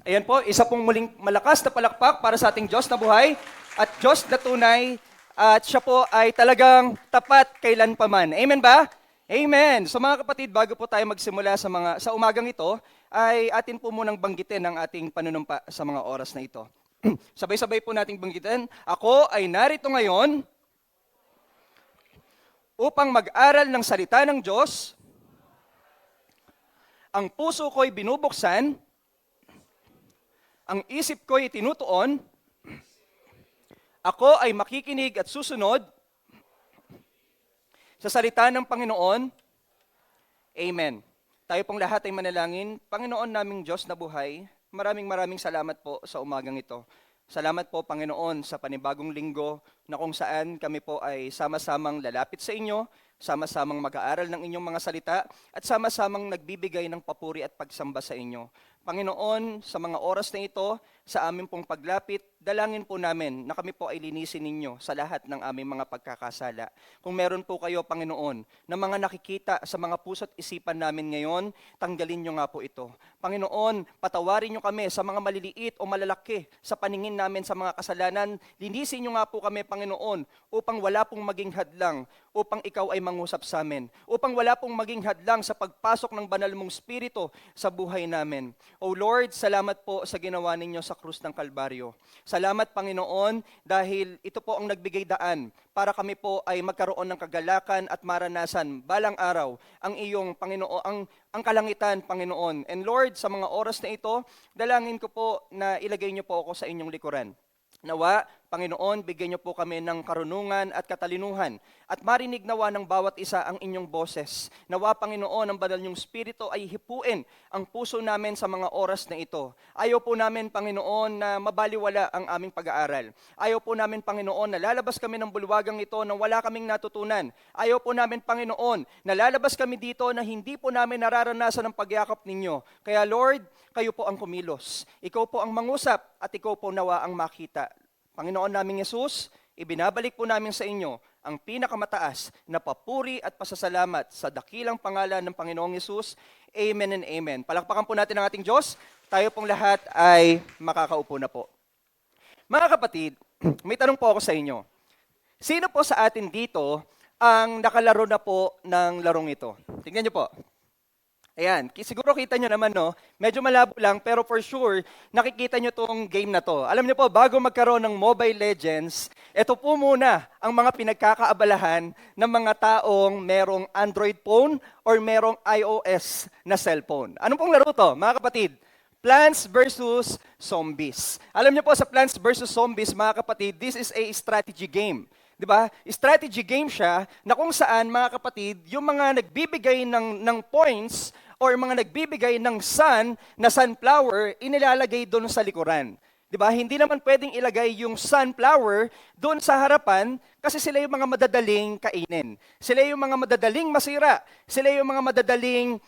Ayan po, isa pong muling malakas na palakpak para sa ating Diyos na buhay at Diyos na tunay at siya po ay talagang tapat kailanpaman. Amen ba? Amen. So mga kapatid, bago po tayo magsimula sa umagang ito, ay atin po munang banggitin ang ating panunumpa sa mga oras na ito. Sabay-sabay po nating banggitin, ako ay narito ngayon upang mag-aral ng salita ng Diyos. Ang puso ko'y binubuksan, ang isip ko'y tinutuon, ako ay makikinig at susunod sa salita ng Panginoon. Amen. Tayo pong lahat ay manalangin. Panginoon naming Diyos na buhay, maraming salamat po sa umagang ito. Salamat po, Panginoon, sa panibagong linggo na kung saan kami po ay sama-samang lalapit sa inyo, sama-samang mag-aaral ng inyong mga salita, at sama-samang nagbibigay ng papuri at pagsamba sa inyo. Panginoon, sa mga oras na ito, sa aming pong paglapit, dalangin po namin na kami po ay linisin ninyo sa lahat ng aming mga pagkakasala. Kung meron po kayo, Panginoon, na mga nakikita sa mga puso't isipan namin ngayon, tanggalin nyo nga po ito. Panginoon, patawarin nyo kami sa mga maliliit o malalaki sa paningin namin sa mga kasalanan. Linisin nyo nga po kami, Panginoon, upang wala pong maging hadlang, upang ikaw ay mangusap sa amin, upang wala pong maging hadlang sa pagpasok ng banal mong Espiritu sa buhay namin. O Lord, salamat po sa ginawa ninyo sa krus ng Kalbaryo. Salamat, Panginoon, dahil ito po ang nagbigay daan para kami po ay magkaroon ng kagalakan at maranasan balang araw ang iyong Panginoon, ang kalangitan, Panginoon. And Lord, sa mga oras na ito, dalangin ko po na ilagay niyo po ako sa inyong likuran. Nawa, Panginoon, bigyan niyo po kami ng karunungan at katalinuhan at marinig nawa ng bawat isa ang inyong boses. Nawa, Panginoon, ang banal niyong Espiritu ay hipuin ang puso namin sa mga oras na ito. Ayaw po namin, Panginoon, na mabaliwala ang aming pag-aaral. Ayaw po namin, Panginoon, na lalabas kami ng bulwagang ito nang wala kaming natutunan. Ayaw po namin, Panginoon, na lalabas kami dito na hindi po namin nararanasan ang pagyakap ninyo. Kaya Lord, kayo po ang kumilos. Ikaw po ang mangusap at ikaw po nawa ang makita. Panginoon naming Yesus, ibinabalik po namin sa inyo ang pinakamataas na papuri at pasasalamat sa dakilang pangalan ng Panginoong Yesus. Amen and amen. Palakpakan po natin ang ating Diyos. Tayo pong lahat ay makakaupo na po. Mga kapatid, may tanong po ako sa inyo. Sino po sa atin dito ang nakalaro na po ng larong ito? Tingnan niyo po. Ayan, siguro kita nyo naman, no? Medyo malabo lang, pero for sure, nakikita nyo tong game na to. Alam nyo po, bago magkaroon ng Mobile Legends, ito po muna ang mga pinagkakaabalahan ng mga taong merong Android phone or merong iOS na cellphone. Anong pong laro to, mga kapatid? Plants versus Zombies. Alam nyo po, sa Plants versus Zombies, mga kapatid, this is a strategy game. Diba? Strategy game siya na kung saan, mga kapatid, yung mga nagbibigay ng points or mga nagbibigay ng sun na sunflower, inilalagay doon sa likuran. Diba? Hindi naman pwedeng ilagay yung sunflower doon sa harapan kasi sila yung mga madadaling kainin. Sila yung mga madadaling masira. Sila yung mga madadaling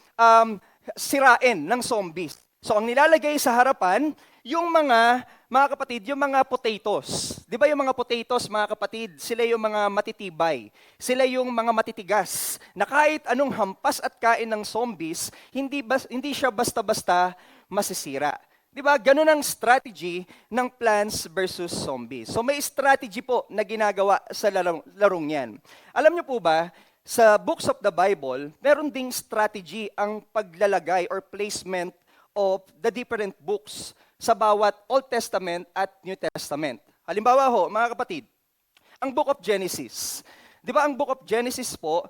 sirain ng zombies. So ang nilalagay sa harapan, yung mga kapatid, yung mga potatoes. Di ba yung mga potatoes, mga kapatid, sila yung mga matitibay. Sila yung mga matitigas na kahit anong hampas at kain ng zombies, hindi siya basta-basta masisira. Di ba? Ganun ang strategy ng Plants versus Zombies. So may strategy po na ginagawa sa larong yan. Alam niyo po ba, sa books of the Bible, meron ding strategy ang paglalagay or placement of the different books sa bawat Old Testament at New Testament. Halimbawa ho, mga kapatid, ang Book of Genesis. Di ba ang Book of Genesis po,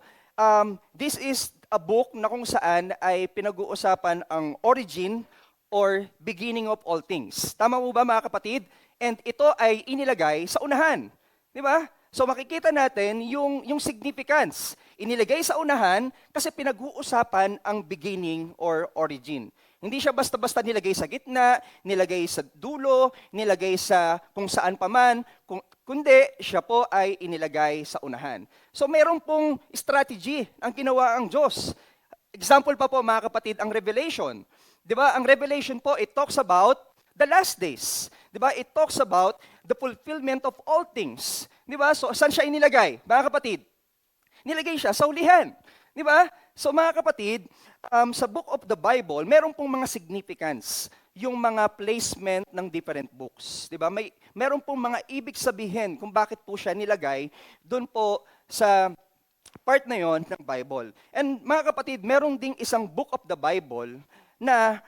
this is a book na kung saan ay pinag-uusapan ang origin or beginning of all things. Tama mo ba, mga kapatid? And ito ay inilagay sa unahan. Di ba? So makikita natin yung significance. Inilagay sa unahan kasi pinag-uusapan ang beginning or origin. Hindi siya basta-basta nilagay sa gitna, nilagay sa dulo, nilagay sa kung saan paman, kundi siya po ay inilagay sa unahan. So mayroon pong strategy ang ginawa ang Diyos. Example pa po, mga kapatid, ang Revelation. Di ba? Ang Revelation po, it talks about the last days. Di ba? It talks about the fulfillment of all things. Di ba? So saan siya inilagay, mga kapatid? Nilagay siya sa ulihan. Di ba? So mga kapatid, sa book of the Bible, meron pong mga significance yung mga placement ng different books. Di ba? Meron pong mga ibig sabihin kung bakit po siya nilagay doon po sa part na yon ng Bible. And mga kapatid, meron ding isang book of the Bible na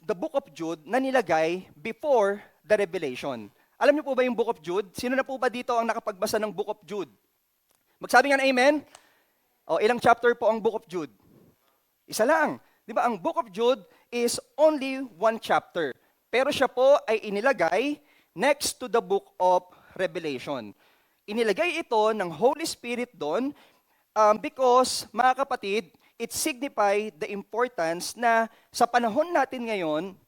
the book of Jude na nilagay before the Revelation. Alam niyo po ba yung book of Jude? Sino na po ba dito ang nakapagbasa ng book of Jude? Magsabi nga na amen. O, ilang chapter po ang book of Jude? Isa lang. Di ba? Ang book of Jude is only one chapter. Pero siya po ay inilagay next to the book of Revelation. Inilagay ito ng Holy Spirit doon because, mga kapatid, it signify the importance na sa panahon natin ngayon,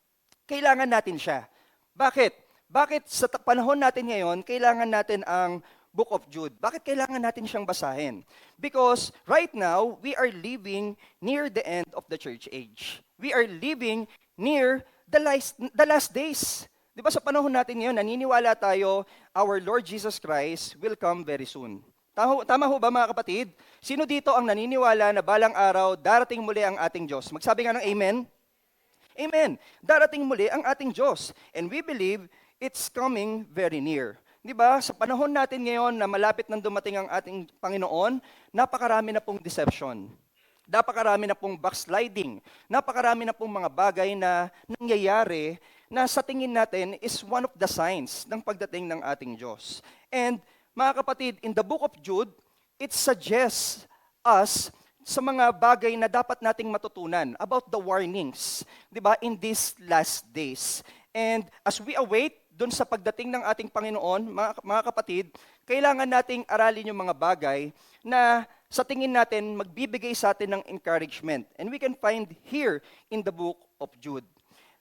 kailangan natin siya. Bakit? Bakit sa panahon natin ngayon, kailangan natin ang Book of Jude? Bakit kailangan natin siyang basahin? Because right now, we are living near the end of the church age. We are living near the last days. Di ba sa panahon natin ngayon, naniniwala tayo, our Lord Jesus Christ will come very soon. Tama ho ba mga kapatid? Sino dito ang naniniwala na balang araw, darating muli ang ating Diyos? Magsabi nga ng amen. Amen. Darating muli ang ating Diyos. And we believe it's coming very near. Di ba? Sa panahon natin ngayon na malapit nang dumating ang ating Panginoon, napakarami na pong deception. Napakarami na pong backsliding. Napakarami na pong mga bagay na nangyayari na sa tingin natin is one of the signs ng pagdating ng ating Diyos. And mga kapatid, in the book of Jude, it suggests us sa mga bagay na dapat nating matutunan about the warnings, di ba, in these last days. And as we await doon sa pagdating ng ating Panginoon, mga kapatid, kailangan nating aralin yung mga bagay na sa tingin natin magbibigay sa atin ng encouragement. And we can find here in the book of Jude.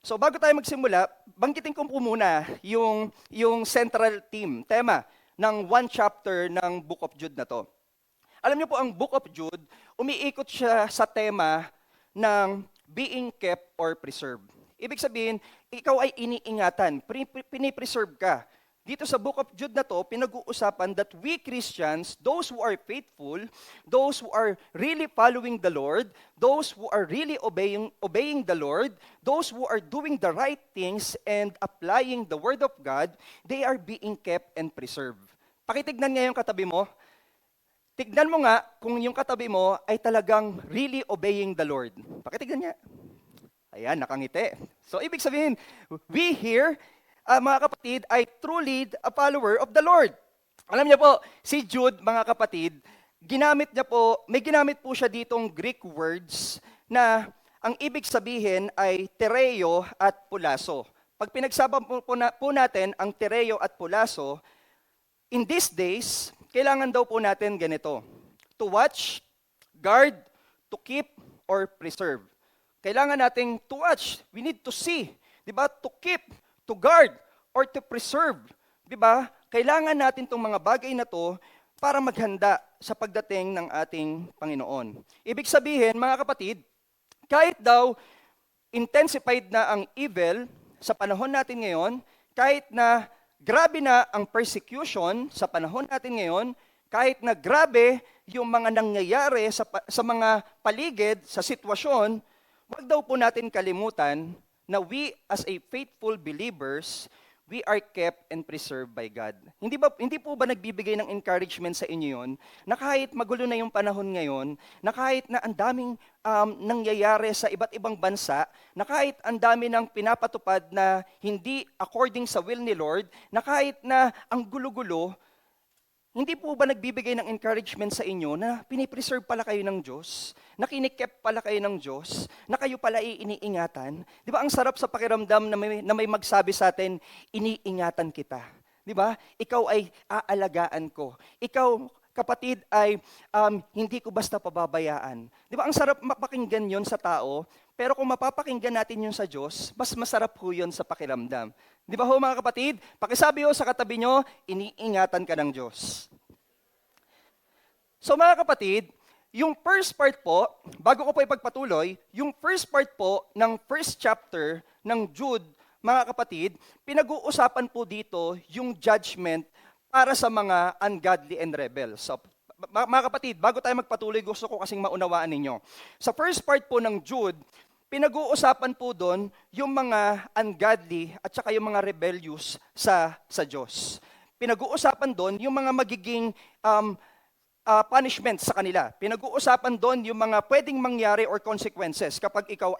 So bago tayo magsimula, banggitin ko po muna yung central tema ng one chapter ng book of Jude na to. Alam niyo po, ang book of Jude, umiikot siya sa tema ng being kept or preserved. Ibig sabihin, ikaw ay iniingatan, pinipreserve ka. Dito sa book of Jude na to, pinag-uusapan that we Christians, those who are faithful, those who are really following the Lord, those who are really obeying the Lord, those who are doing the right things and applying the Word of God, they are being kept and preserved. Pakitignan nga yung katabi mo. Tignan mo nga kung yung katabi mo ay talagang really obeying the Lord. Pakitignan niya. Ayan, nakangiti. So, ibig sabihin, we here, mga kapatid, ay truly a follower of the Lord. Alam niyo po, si Jude, mga kapatid, may ginamit po siya ditong Greek words na ang ibig sabihin ay tereo at pulaso. Pag pinagsama po natin ang tereo at pulaso, in these days, kailangan daw po natin ganito: to watch, guard, to keep, or preserve. Kailangan nating to watch. We need to see. Diba? To keep, to guard, or to preserve. Diba? Kailangan natin itong mga bagay na to para maghanda sa pagdating ng ating Panginoon. Ibig sabihin, mga kapatid, kahit daw intensified na ang evil sa panahon natin ngayon, kahit na grabe na ang persecution sa panahon natin ngayon, kahit na grabe yung mga nangyayari sa mga paligid, sa sitwasyon, wag daw po natin kalimutan na we as a faithful believers, we are kept and preserved by God. Hindi po ba nagbibigay ng encouragement sa inyo yun, na kahit magulo na yung panahon ngayon, na kahit na ang daming nangyayari sa iba't ibang bansa, na kahit ang dami ng pinapatupad na hindi according sa will ni Lord, na kahit na ang gulo-gulo, hindi po ba nagbibigay ng encouragement sa inyo na pinipreserve pala kayo ng Diyos, na kinikep pala kayo ng Diyos, na kayo pala iniingatan? Di ba ang sarap sa pakiramdam na may magsabi sa atin, iniingatan kita. Di ba? Ikaw ay aalagaan ko. Ikaw, kapatid, ay hindi ko basta pababayaan. Di ba ang sarap mapakinggan yon sa tao, pero kung mapapakinggan natin yun sa Diyos, mas masarap ho yun sa pakiramdam. Di ba ho mga kapatid? Pakisabi ho sa katabi nyo, iniingatan ka ng Diyos. So mga kapatid, yung first part po, bago ko po ipagpatuloy, yung first part po ng first chapter ng Jude, mga kapatid, pinag-uusapan po dito yung judgment para sa mga ungodly and rebels. So, mga kapatid, bago tayo magpatuloy, gusto ko kasing maunawaan ninyo. Sa first part po ng Jude, pinag-uusapan po doon yung mga ungodly at saka yung mga rebellious sa Diyos. Pinag-uusapan doon yung mga magiging punishment sa kanila. Pinag-uusapan doon yung mga pwedeng mangyari or consequences kapag ikaw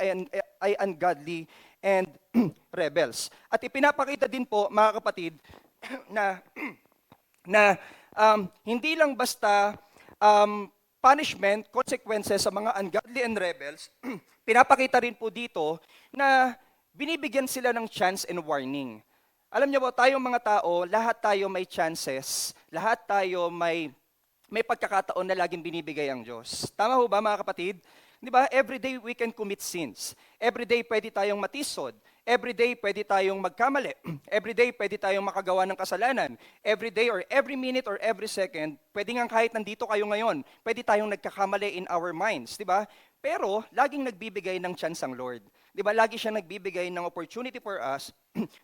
ay ungodly and rebels. At ipinapakita din po, mga kapatid, na hindi lang basta punishment, consequences sa mga ungodly and rebels, pinapakita rin po dito na binibigyan sila ng chance and warning. Alam niyo po, tayong mga tao, lahat tayo may chances, lahat tayo may pagkakataon na laging binibigay ang Diyos. Tama ho ba, mga kapatid? Di ba? Every day we can commit sins. Every day pwede tayong matisod. Every day pwede tayong magkamali. Every day pwede tayong makagawa ng kasalanan. Every day or every minute or every second, pwede nga kahit nandito kayo ngayon, pwede tayong nagkakamali in our minds. Di ba? Pero laging nagbibigay ng chance ang Lord. Di ba? Lagi siya nagbibigay ng opportunity for us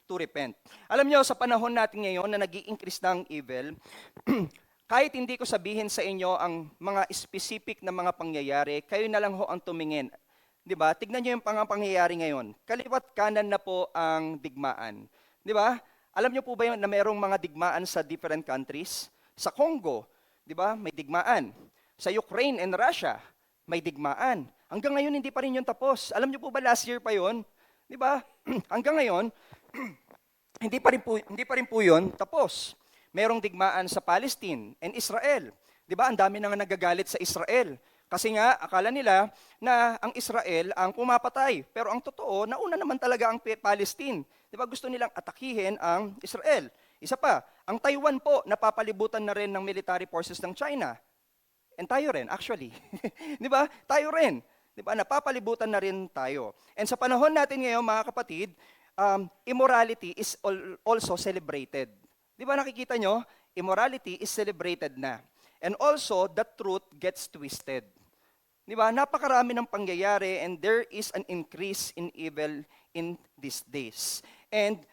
to repent. Alam niyo, sa panahon natin ngayon na nag-i-increase ng evil, kahit hindi ko sabihin sa inyo ang mga specific na mga pangyayari, kayo na lang ho ang tumingin. 'Di ba? Tignan niyo yung pangyayari ngayon. Kaliwat kanan na po ang digmaan. 'Di ba? Alam niyo po ba na mayroong mga digmaan sa different countries? Sa Congo, 'di ba? May digmaan. Sa Ukraine and Russia, may digmaan. Hanggang ngayon hindi pa rin 'yun tapos. Alam niyo po ba last year pa 'yon? 'Di ba? Hanggang ngayon hindi pa rin po 'yon tapos. Merong digmaan sa Palestine and Israel. 'Di ba? Ang dami nang nagagalit sa Israel. Kasi nga, akala nila na ang Israel ang pumapatay. Pero ang totoo, nauna naman talaga ang Palestine. 'Di ba? Gusto nilang atakihin ang Israel. Isa pa, ang Taiwan po, napapalibutan na rin ng military forces ng China. And tayo rin, actually. 'Di ba? Tayo rin. 'Di ba? Napapalibutan na rin tayo. And sa panahon natin ngayon, mga kapatid, immorality is also celebrated. Di ba nakikita nyo? Immorality is celebrated na. And also, the truth gets twisted. Di ba? Napakarami ng pangyayari and there is an increase in evil in these days. And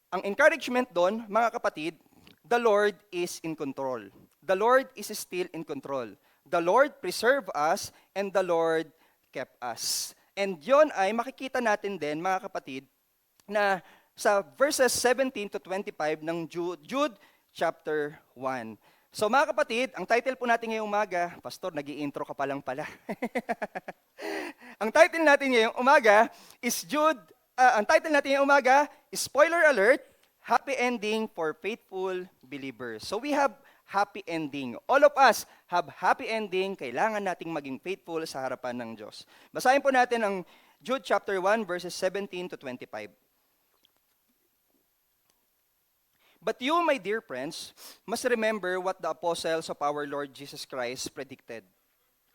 ang encouragement doon, mga kapatid, the Lord is in control. The Lord is still in control. The Lord preserved us and the Lord kept us. And yon ay makikita natin din, mga kapatid, na sa verses 17 to 25 ng Jude chapter 1. So mga kapatid, ang title po natin ngayong umaga, Pastor, nag-i-intro ka pa lang pala. Ang title natin ngayong umaga is spoiler alert, happy ending for faithful believers. So we have happy ending. All of us have happy ending. Kailangan nating maging faithful sa harapan ng Diyos. Basahin po natin ang Jude chapter 1 verses 17 to 25. But you, my dear friends, must remember what the apostles of our Lord Jesus Christ predicted.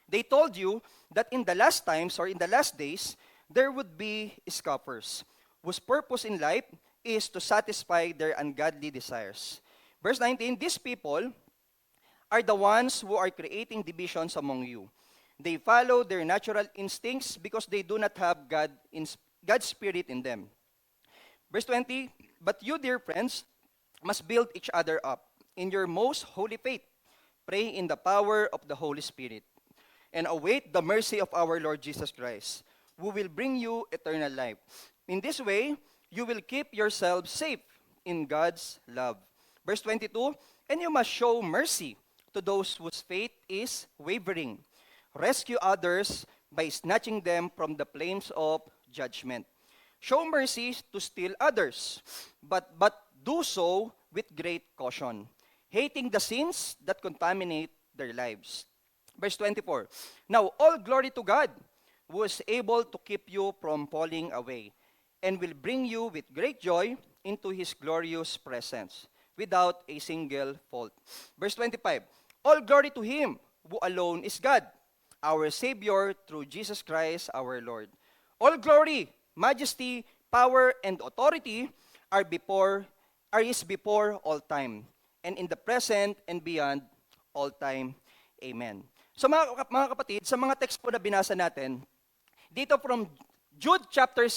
They told you that in the last times or in the last days, there would be scoffers, whose purpose in life is to satisfy their ungodly desires. Verse 19, these people are the ones who are creating divisions among you. They follow their natural instincts because they do not have God's Spirit in them. Verse 20, but you, dear friends, must build each other up in your most holy faith. Pray in the power of the Holy Spirit. And await the mercy of our Lord Jesus Christ, who will bring you eternal life. In this way, you will keep yourselves safe in God's love. Verse 22, and you must show mercy to those whose faith is wavering. Rescue others by snatching them from the flames of judgment. Show mercy to still others, but do so with great caution, hating the sins that contaminate their lives. Verse 24, now all glory to God, who is able to keep you from falling away, and will bring you with great joy into His glorious presence, without a single fault. Verse 25, all glory to Him, who alone is God, our Savior, through Jesus Christ our Lord. All glory, majesty, power, and authority is before all time, and in the present and beyond all time. Amen. So mga kapatid, sa mga text po na binasa natin, dito from Jude chapter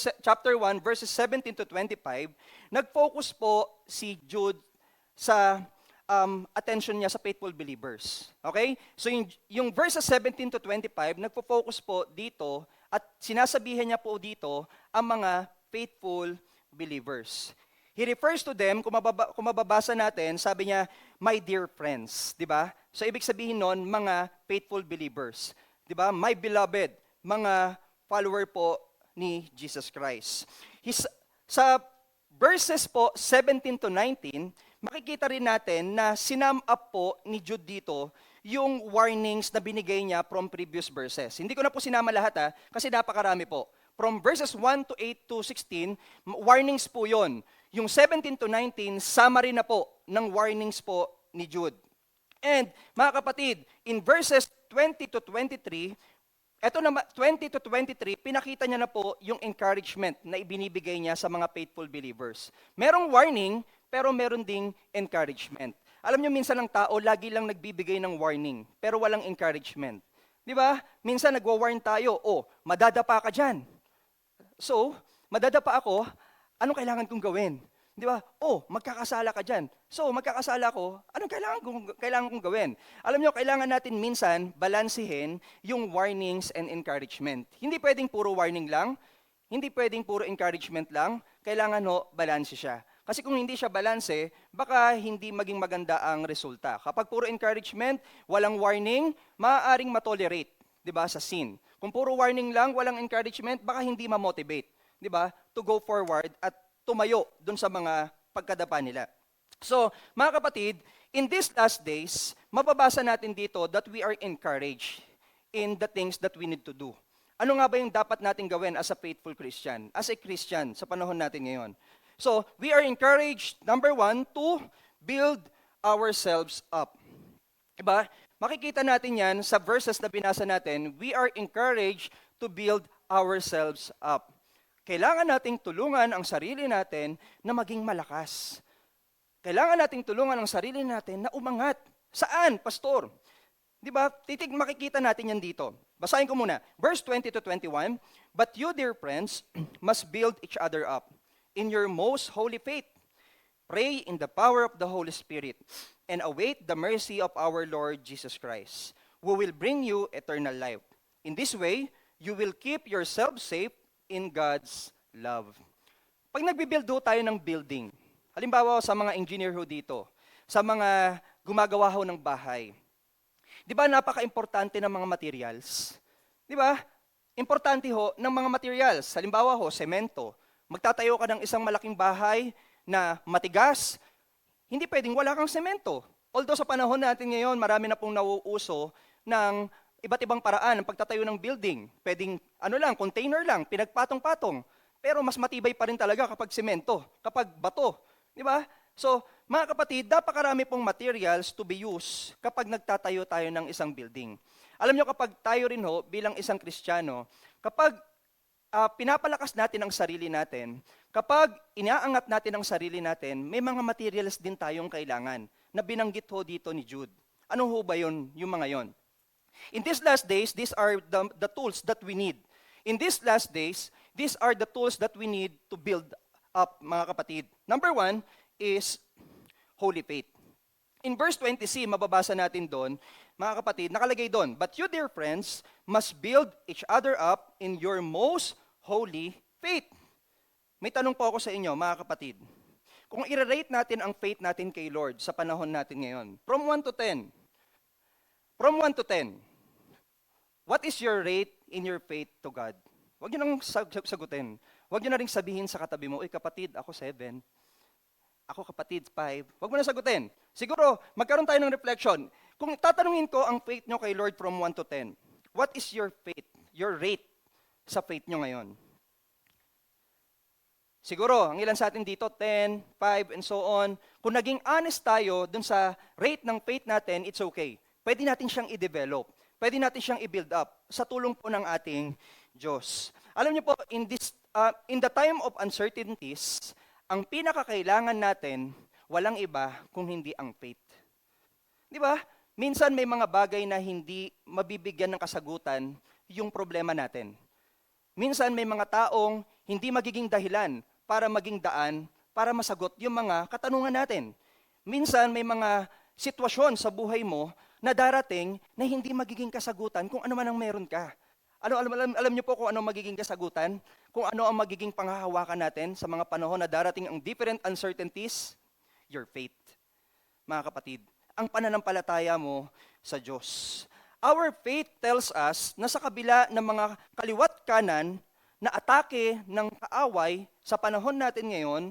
1 verses 17 to 25, nag-focus po si Jude sa attention niya sa faithful believers. Okay? So yung verses 17 to 25, nagpo-focus po dito at sinasabihan niya po dito ang mga faithful believers. He refers to them, kung mababasa natin, sabi niya, my dear friends. Di ba? So ibig sabihin nun, mga faithful believers. Di ba? My beloved, mga follower po ni Jesus Christ. Sa verses po 17 to 19, makikita rin natin na sinum up po ni Jude dito yung warnings na binigay niya from previous verses. Hindi ko na po sinama lahat kasi napakarami po. From verses 1 to 8 to 16, warnings po yon. Yung 17 to 19, summary na po ng warnings po ni Jude. And mga kapatid, in verses 20 to 23, eto na 20 to 23, pinakita niya na po yung encouragement na ibinibigay niya sa mga faithful believers. Merong warning, pero meron ding encouragement. Alam niyo, minsan ang tao lagi lang nagbibigay ng warning, pero walang encouragement. Di ba? Minsan nagwa-warn tayo, madadapa ka dyan. So, madadapa ako, anong kailangan kong gawin? Di ba? Magkakasala ka dyan. So, magkakasala ko, anong kailangan kong gawin? Alam niyo, kailangan natin minsan balansehin yung warnings and encouragement. Hindi pwedeng puro warning lang, hindi pwedeng puro encouragement lang, kailangan balanse siya. Kasi kung hindi siya balanse, baka hindi maging maganda ang resulta. Kapag puro encouragement, walang warning, maaaring matolerate, 'di ba, sa sin. Kung puro warning lang, walang encouragement, baka hindi ma-motivate, 'di ba, to go forward at tumayo dun sa mga pagkadapa nila. So, mga kapatid, in these last days, mababasa natin dito that we are encouraged in the things that we need to do. Ano nga ba yung dapat natin gawin as a faithful Christian, as a Christian sa panahon natin ngayon? So, we are encouraged, number 1, to build ourselves up. Diba? Makikita natin yan sa verses na binasa natin, we are encouraged to build ourselves up. Kailangan nating tulungan ang sarili natin na maging malakas. Kailangan nating tulungan ang sarili natin na umangat. Saan, pastor? Diba? Makikita natin yan dito. Basahin ko muna. Verse 20 to 21, but you, dear friends, must build each other up in your most holy faith. Pray in the power of the Holy Spirit and await the mercy of our Lord Jesus Christ, who will bring you eternal life. In this way, you will keep yourself safe in God's love. Pag nagbibuild tayo ng building, halimbawa sa mga engineer dito, sa mga gumagawa ng bahay, di ba napaka-importante ng mga materials? Di ba? Importante ng mga materials. Halimbawa semento. Magtatayo ka ng isang malaking bahay na matigas, hindi pwedeng wala kang semento. Although sa panahon natin ngayon, marami na pong nauuso ng iba't ibang paraan ng pagtatayo ng building. Pwedeng container lang, pinagpatong-patong. Pero mas matibay pa rin talaga kapag semento, kapag bato. Di ba? So, mga kapatid, napakarami pong materials to be used kapag nagtatayo tayo ng isang building. Alam nyo, kapag tayo rin bilang isang Kristiyano, kapag pinapalakas natin ang sarili natin, kapag inaangat natin ang sarili natin, may mga materials din tayong kailangan na binanggit dito ni Jude. Ano ba yun, yung mga yon? In these last days, these are the tools that we need. In these last days, these are the tools that we need to build up, mga kapatid. Number 1 is holy faith. In verse 20c, mababasa natin doon, mga kapatid, nakalagay doon, but you, dear friends, must build each other up in your most holy faith. May tanong po ako sa inyo, mga kapatid. Kung i-rate natin ang faith natin kay Lord sa panahon natin ngayon, from 1 to 10, what is your rate in your faith to God? Huwag nyo nang sagutin. Huwag nyo na rin sabihin sa katabi mo, kapatid, ako 7. Ako kapatid, 5. Huwag mo na sagutin. Siguro, magkaroon tayo ng reflection. Kung tatanungin ko ang faith nyo kay Lord from 1 to 10, what is your faith, your rate sa faith nyo ngayon? Siguro, ang ilan sa atin dito, 10, 5, and so on. Kung naging honest tayo dun sa rate ng faith natin, it's okay. Pwede natin siyang i-develop. Pwede natin siyang i-build up sa tulong po ng ating Diyos. Alam niyo po, in the time of uncertainties, ang pinakakailangan natin, walang iba kung hindi ang faith. Di ba? Minsan may mga bagay na hindi mabibigyan ng kasagutan yung problema natin. Minsan may mga taong hindi magiging dahilan para maging daan, para masagot yung mga katanungan natin. Minsan may mga sitwasyon sa buhay mo na darating na hindi magiging kasagutan kung ano man ang meron ka. Alam niyo po kung ano ang magiging kasagutan? Kung ano ang magiging panghahawakan natin sa mga panahon na darating ang different uncertainties? Your faith. Mga kapatid, ang pananampalataya mo sa Diyos. Our faith tells us na sa kabila ng mga kaliwat kanan na atake ng kaaway sa panahon natin ngayon,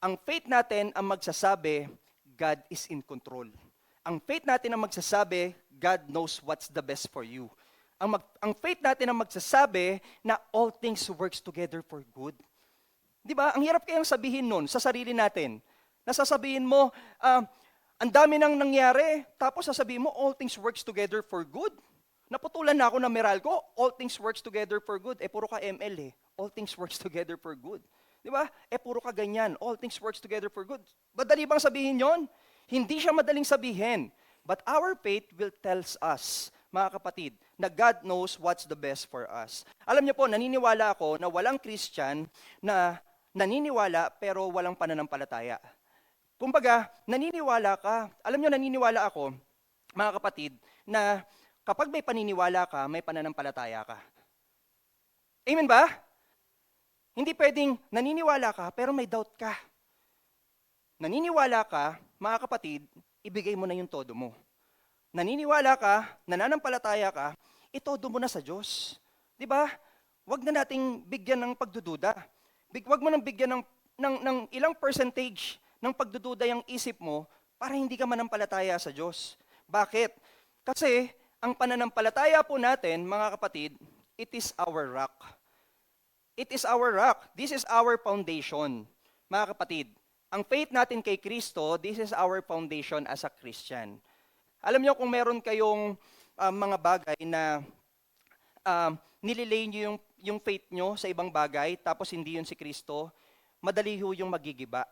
ang faith natin ang magsasabi, God is in control. Ang faith natin ang magsasabi, God knows what's the best for you. Ang faith natin ang magsasabi na all things works together for good. Di ba? Ang hirap kayang sabihin nun sa sarili natin. Nasasabihin mo, ang dami nang nangyari, tapos sasabihin mo, all things works together for good. Naputulan na ako ng Meralco, all things works together for good. Puro ka ML all things works together for good. Di ba? Puro ka ganyan, all things works together for good. Madali bang sabihin yon? Hindi siya madaling sabihin. But our faith will tells us, mga kapatid, na God knows what's the best for us. Alam niyo po, naniniwala ako na walang Christian na naniniwala pero walang pananampalataya. Kumbaga, naniniwala ka. Alam niyo, naniniwala ako, mga kapatid, na kapag may paniniwala ka, may pananampalataya ka. Amen ba? Hindi pwedeng naniniwala ka pero may doubt ka. Naniniwala ka, mga kapatid, ibigay mo na yung todo mo. Naniniwala ka, nananampalataya ka, itodo mo na sa Diyos. Di ba? Huwag na nating bigyan ng pagdududa. Huwag mo nang bigyan ng ilang percentage ng pagdududa yung isip mo para hindi ka manampalataya sa Diyos. Bakit? Kasi ang pananampalataya po natin, mga kapatid, it is our rock. It is our rock. This is our foundation. Mga kapatid, ang faith natin kay Kristo, this is our foundation as a Christian. Alam niyo kung meron kayong mga bagay na nililay niyo yung faith nyo sa ibang bagay, tapos hindi yun si Kristo, madali ho yung magigiba.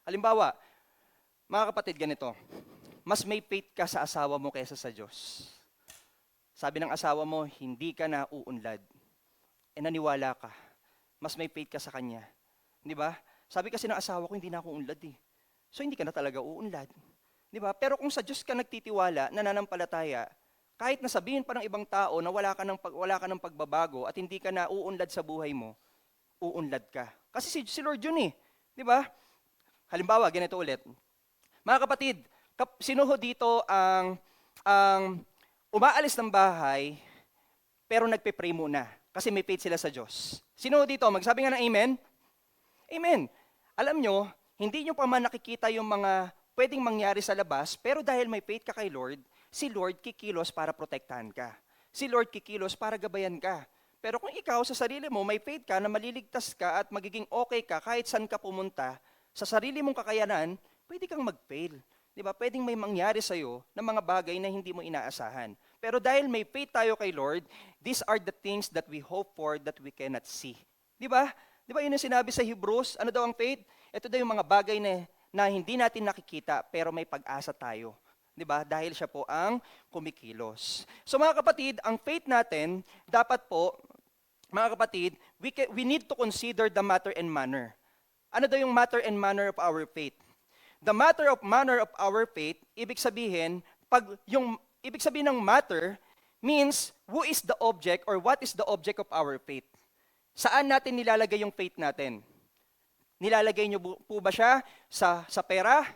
Halimbawa, mga kapatid, ganito, mas may faith ka sa asawa mo kaysa sa Diyos. Sabi ng asawa mo, hindi ka na uunlad. Naniwala ka. Mas may faith ka sa kanya. Di ba? Sabi kasi ng asawa ko, hindi na ako unlad eh. So hindi ka na talaga uunlad. Di ba? Pero kung sa Diyos ka nagtitiwala, nananampalataya, kahit nasabihin pa ng ibang tao na wala ka ng pagbabago at hindi ka na uunlad sa buhay mo, uunlad ka. Kasi si Lord yun eh. Di ba? Halimbawa, ganito ulit. Mga kapatid, sino ho dito ang umaalis ng bahay pero nagpe-pray muna kasi may faith sila sa Diyos? Sino ho dito? Magsabi nga ng amen? Amen. Alam nyo, hindi nyo pa man nakikita yung mga pwedeng mangyari sa labas, pero dahil may faith ka kay Lord, si Lord kikilos para protektahan ka. Si Lord kikilos para gabayan ka. Pero kung ikaw sa sarili mo, may faith ka na maliligtas ka at magiging okay ka kahit saan ka pumunta, sa sarili mong kakayanan, pwede kang mag-fail. Di ba? Pwedeng may mangyari sa'yo na mga bagay na hindi mo inaasahan. Pero dahil may faith tayo kay Lord, these are the things that we hope for that we cannot see. Di ba? Di ba yun yung sinabi sa Hebrews? Ano daw ang faith? Ito daw yung mga bagay na hindi natin nakikita pero may pag-asa tayo. Di ba? Dahil siya po ang kumikilos. So mga kapatid, ang faith natin, dapat po, mga kapatid, we need to consider the matter and manner. Ano daw yung matter and manner of our faith? The matter of manner of our faith, ibig sabihin ng matter means who is the object or what is the object of our faith. Saan natin nilalagay yung faith natin? Nilalagay niyo po ba siya sa pera?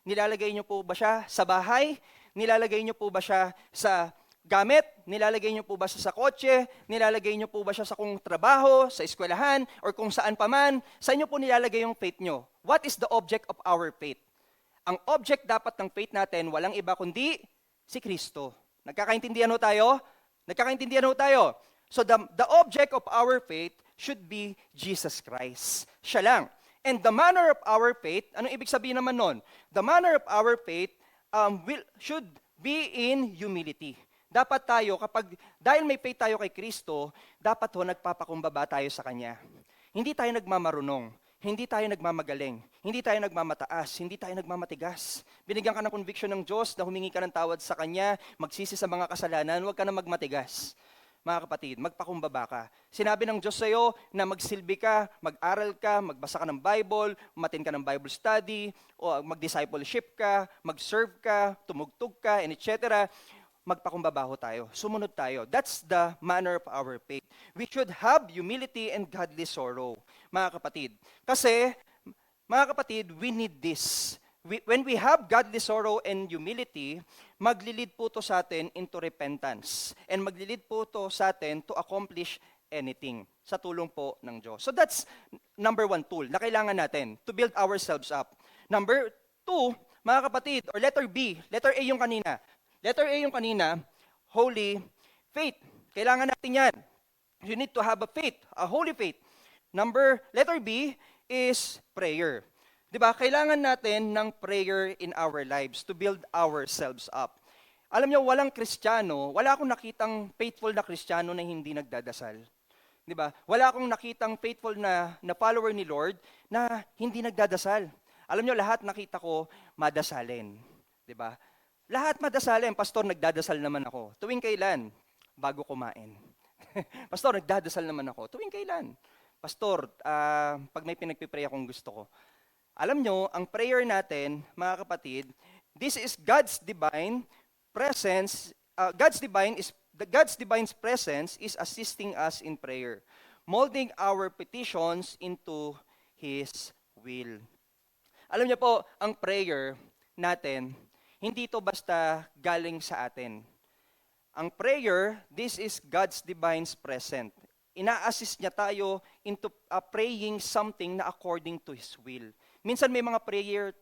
Nilalagay niyo po ba siya sa bahay? Nilalagay niyo po ba siya sa gamit? Nilalagay niyo po ba siya sa kotse? Nilalagay niyo po ba siya sa kung trabaho, sa eskwelahan, or kung saan pa man? Saan niyo po nilalagay yung faith niyo? What is the object of our faith? Ang object dapat ng faith natin, walang iba kundi si Kristo. Nagkakaintindihan ho tayo? Nagkakaintindihan ho tayo? So the object of our faith should be Jesus Christ. Siya lang. And the manner of our faith, anong ibig sabihin naman nun? The manner of our faith should be in humility. Dapat tayo, dahil may faith tayo kay Kristo, dapat ho nagpapakumbaba tayo sa Kanya. Hindi tayo nagmamarunong. Hindi tayo nagmamagaling, hindi tayo nagmamataas, hindi tayo nagmamatigas. Binigyan ka ng conviction ng Diyos na humingi ka ng tawad sa Kanya, magsisi sa mga kasalanan, huwag ka na magmatigas. mga kapatid, magpakumbaba ka. Sinabi ng Diyos sa'yo na magsilbi ka, mag-aral ka, magbasa ka ng Bible, umattend ka ng Bible study, o mag-discipleship ka, mag-serve ka, tumugtog ka, and etc. Magpakumbaba ho tayo. Sumunod tayo. That's the manner of our faith. We should have humility and godly sorrow, mga kapatid. Kasi, mga kapatid, we need this. When we have godly sorrow and humility, maglilid po to sa atin into repentance. And maglilid po to sa atin to accomplish anything sa tulong po ng Diyos. So that's number one tool na kailangan natin to build ourselves up. Number two, mga kapatid, or letter B, letter A yung kanina. Letter A yung kanina, holy faith. Kailangan natin yan. You need to have a faith, a holy faith. Letter B is prayer. Diba? Kailangan natin ng prayer in our lives to build ourselves up. Alam nyo, walang Kristiyano, wala akong nakitang faithful na Kristiyano na hindi nagdadasal. Diba? Wala akong nakitang faithful na follower ni Lord na hindi nagdadasal. Alam nyo, lahat nakita ko madasalin. Diba? Lahat madasalin. Pastor, nagdadasal naman ako. Tuwing kailan? Bago kumain. Pastor, nagdadasal naman ako. Tuwing kailan? Pastor, pag may pinagpipray akong gusto ko. Alam nyo, ang prayer natin, mga kapatid, this is God's divine presence. God's divine presence is assisting us in prayer, molding our petitions into His will. Alam nyo po, ang prayer natin, hindi ito basta galing sa atin. Ang prayer, this is God's divine presence. Ina-assist niya tayo into praying something na according to His will. Minsan may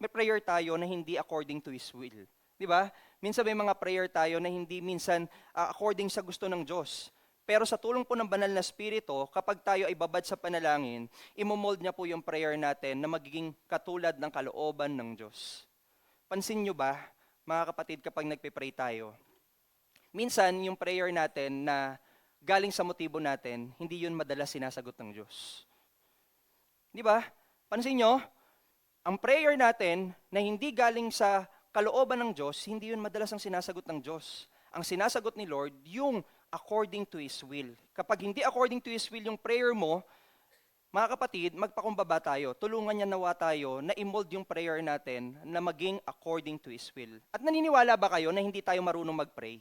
prayer tayo na hindi according to His will. Di ba? Minsan may mga prayer tayo na hindi minsan according sa gusto ng Diyos. Pero sa tulong po ng banal na Espiritu, kapag tayo ay babad sa panalangin, imomold niya po yung prayer natin na magiging katulad ng kalooban ng Diyos. Pansin nyo ba, mga kapatid, kapag nagpe-pray tayo, minsan yung prayer natin na galing sa motibo natin, hindi yun madalas sinasagot ng Diyos. Di ba? Pansin nyo, ang prayer natin na hindi galing sa kalooban ng Diyos, hindi yun madalas ang sinasagot ng Diyos. Ang sinasagot ni Lord, yung according to His will. Kapag hindi according to His will yung prayer mo, mga kapatid, magpakumbaba tayo. Tulungan niya nawa tayo na i-mold yung prayer natin na maging according to His will. At naniniwala ba kayo na hindi tayo marunong mag-pray?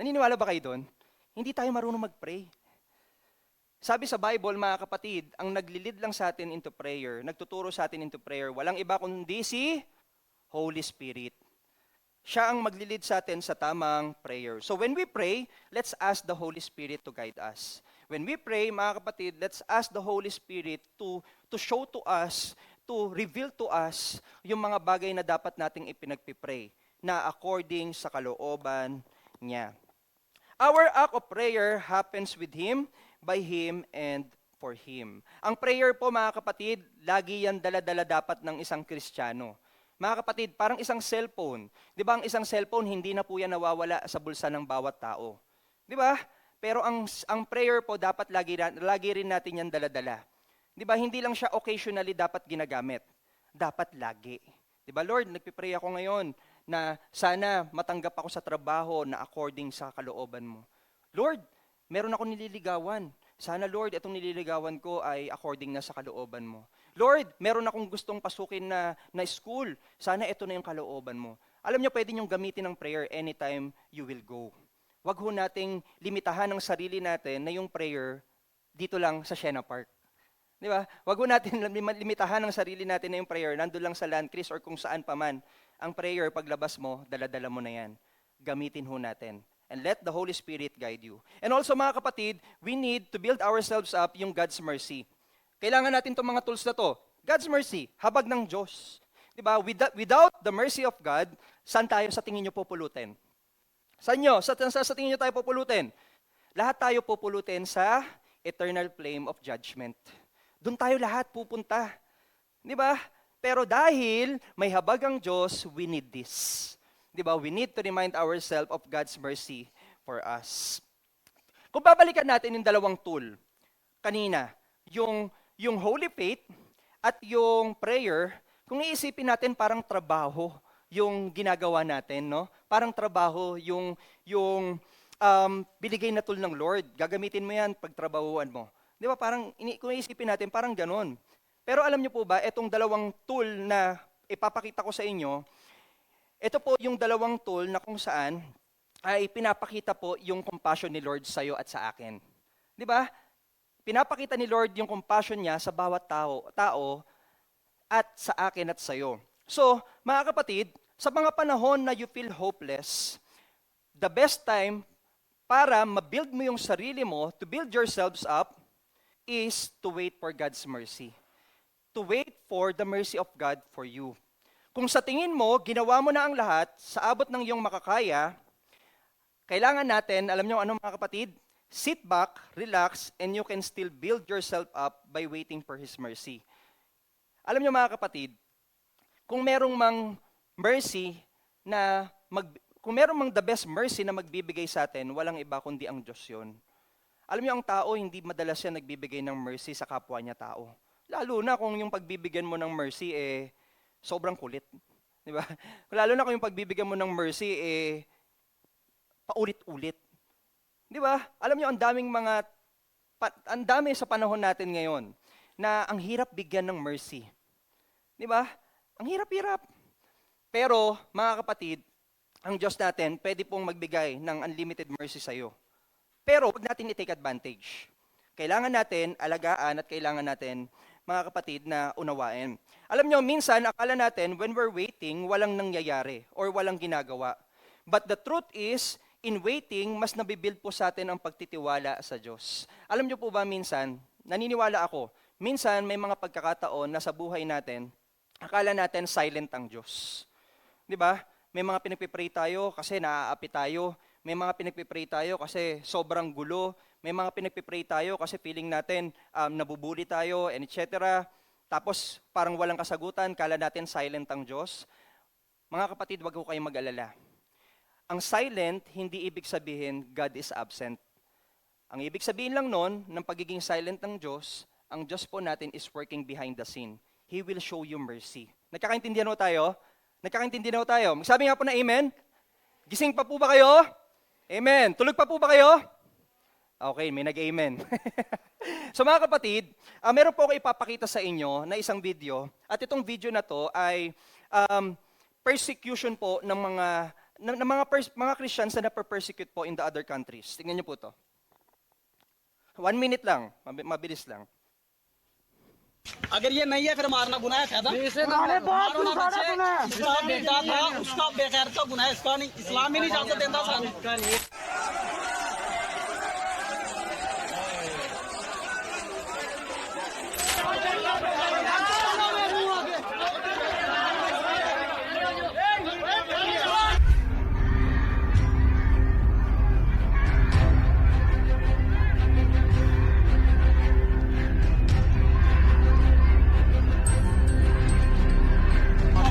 Naniniwala ba kayo doon? Hindi tayo marunong mag-pray. Sabi sa Bible, mga kapatid, ang naglilid lang sa atin into prayer, nagtuturo sa atin into prayer, walang iba kundi si Holy Spirit. Siya ang maglilid sa atin sa tamang prayer. So when we pray, let's ask the Holy Spirit to guide us. When we pray, mga kapatid, let's ask the Holy Spirit to show to us, to reveal to us yung mga bagay na dapat nating ipinagpipray na according sa kalooban niya. Our act of prayer happens with Him, by Him, and for Him. Ang prayer po, mga kapatid, lagi yan dala-dala dapat ng isang Kristiyano. Mga kapatid, parang isang cellphone. Di ba ang isang cellphone, hindi na po yan nawawala sa bulsa ng bawat tao. Di ba? Pero ang prayer po, dapat lagi rin natin yan dala-dala. Di ba? Hindi lang siya occasionally dapat ginagamit. Dapat lagi. Di ba, Lord, nagpipray ako ngayon na sana matanggap ako sa trabaho na according sa kalooban mo. Lord, meron ako nililigawan. Sana, Lord, itong nililigawan ko ay according na sa kalooban mo. Lord, meron akong gustong pasukin na school. Sana ito na yung kalooban mo. Alam niyo, pwede niyong gamitin ng prayer anytime you will go. Wag ho nating limitahan ng sarili natin na yung prayer dito lang sa Siena Park. Di ba? Wag ho natin limitahan ng sarili natin na yung prayer nandun lang sa Landcris or kung saan pa man. Ang prayer, paglabas mo, dala-dala mo na yan. Gamitin ho natin. And let the Holy Spirit guide you. And also, mga kapatid, we need to build ourselves up yung God's mercy. Kailangan natin itong mga tools na to. God's mercy, habag ng Diyos. Diba? Without the mercy of God, saan tayo sa tingin nyo pupulutin? Saan nyo? Sa tingin nyo tayo pupulutin? Lahat tayo pupulutin sa eternal flame of judgment. Doon tayo lahat pupunta. Diba? Pero dahil may habag ang Diyos, we need this. Diba? We need to remind ourselves of God's mercy for us. Kung babalikan natin yung dalawang tool, kanina, yung holy faith at yung prayer, kung iisipin natin parang trabaho yung ginagawa natin, no? Parang trabaho yung binigay na tool ng Lord. Gagamitin mo yan pagtrabahuan mo. Di ba? Parang, kung iisipin natin, parang ganun. Pero alam niyo po ba, itong dalawang tool na ipapakita ko sa inyo, ito po yung dalawang tool na kung saan ay pinapakita po yung compassion ni Lord sa iyo at sa akin. Di ba? Pinapakita ni Lord yung compassion niya sa bawat tao at sa akin at sa iyo. So, mga kapatid, sa mga panahon na you feel hopeless, the best time para ma-build mo yung sarili mo, to build yourselves up, is to wait for God's mercy. To wait for the mercy of God for you. Kung sa tingin mo, ginawa mo na ang lahat, sa abot ng iyong makakaya, kailangan natin, alam niyo ano mga kapatid? Sit back, relax, and you can still build yourself up by waiting for His mercy. Alam niyo mga kapatid, kung merong mang mercy na kung merong mang the best mercy na magbibigay sa atin, walang iba kundi ang Diyos yun. Alam niyo ang tao, hindi madalas yan nagbibigay ng mercy sa kapwa niya tao. Lalo na kung yung pagbibigyan mo ng mercy, sobrang kulit. Di ba? Lalo na kung yung pagbibigyan mo ng mercy, paulit-ulit. Di ba? Alam niyo, ang dami sa panahon natin ngayon na ang hirap bigyan ng mercy. Di ba? Ang hirap-hirap. Pero, mga kapatid, ang Diyos natin, pwede pong magbigay ng unlimited mercy sa iyo. Pero, huwag natin i-take advantage. Kailangan natin alagaan at kailangan natin, mga kapatid, na unawain. Alam nyo, minsan, akala natin, when we're waiting, walang nangyayari or walang ginagawa. But the truth is, in waiting, mas nabibuild po sa atin ang pagtitiwala sa Diyos. Alam nyo po ba minsan, naniniwala ako, minsan may mga pagkakataon na sa buhay natin, akala natin silent ang Diyos. Di ba? May mga pinagpipray tayo kasi naaapi tayo. May mga pinagpipray tayo kasi sobrang gulo. May mga pinagpipray tayo kasi feeling natin nabubuli tayo, and etc. Tapos parang walang kasagutan, kala natin silent ang Diyos. Mga kapatid, wag ko kayong mag-alala. Ang silent, hindi ibig sabihin God is absent. Ang ibig sabihin lang nun, ng pagiging silent ng Diyos, ang Diyos po natin is working behind the scene. He will show you mercy. Nagkakaintindihan mo tayo? Nagkakaintindihan mo tayo? Magsabi nga po na amen. Gising pa po ba kayo? Amen. Tulog pa po ba kayo? Okay, may nag-amen. So mga kapatid, meron po ako ipapakita sa inyo na isang video. At itong video na to ay persecution po ng mga Christians na naper-persecute po in the other countries. Tingnan niyo po to. 1 minute lang, mabilis lang. अगर ये नहीं है फिर मारना गुनाह है फायदा मारो ना बच्चे इसका बेटा था उसका बेगैर का गुनाह इसका नहीं इस्लाम ही नहीं इजाजत देता सानू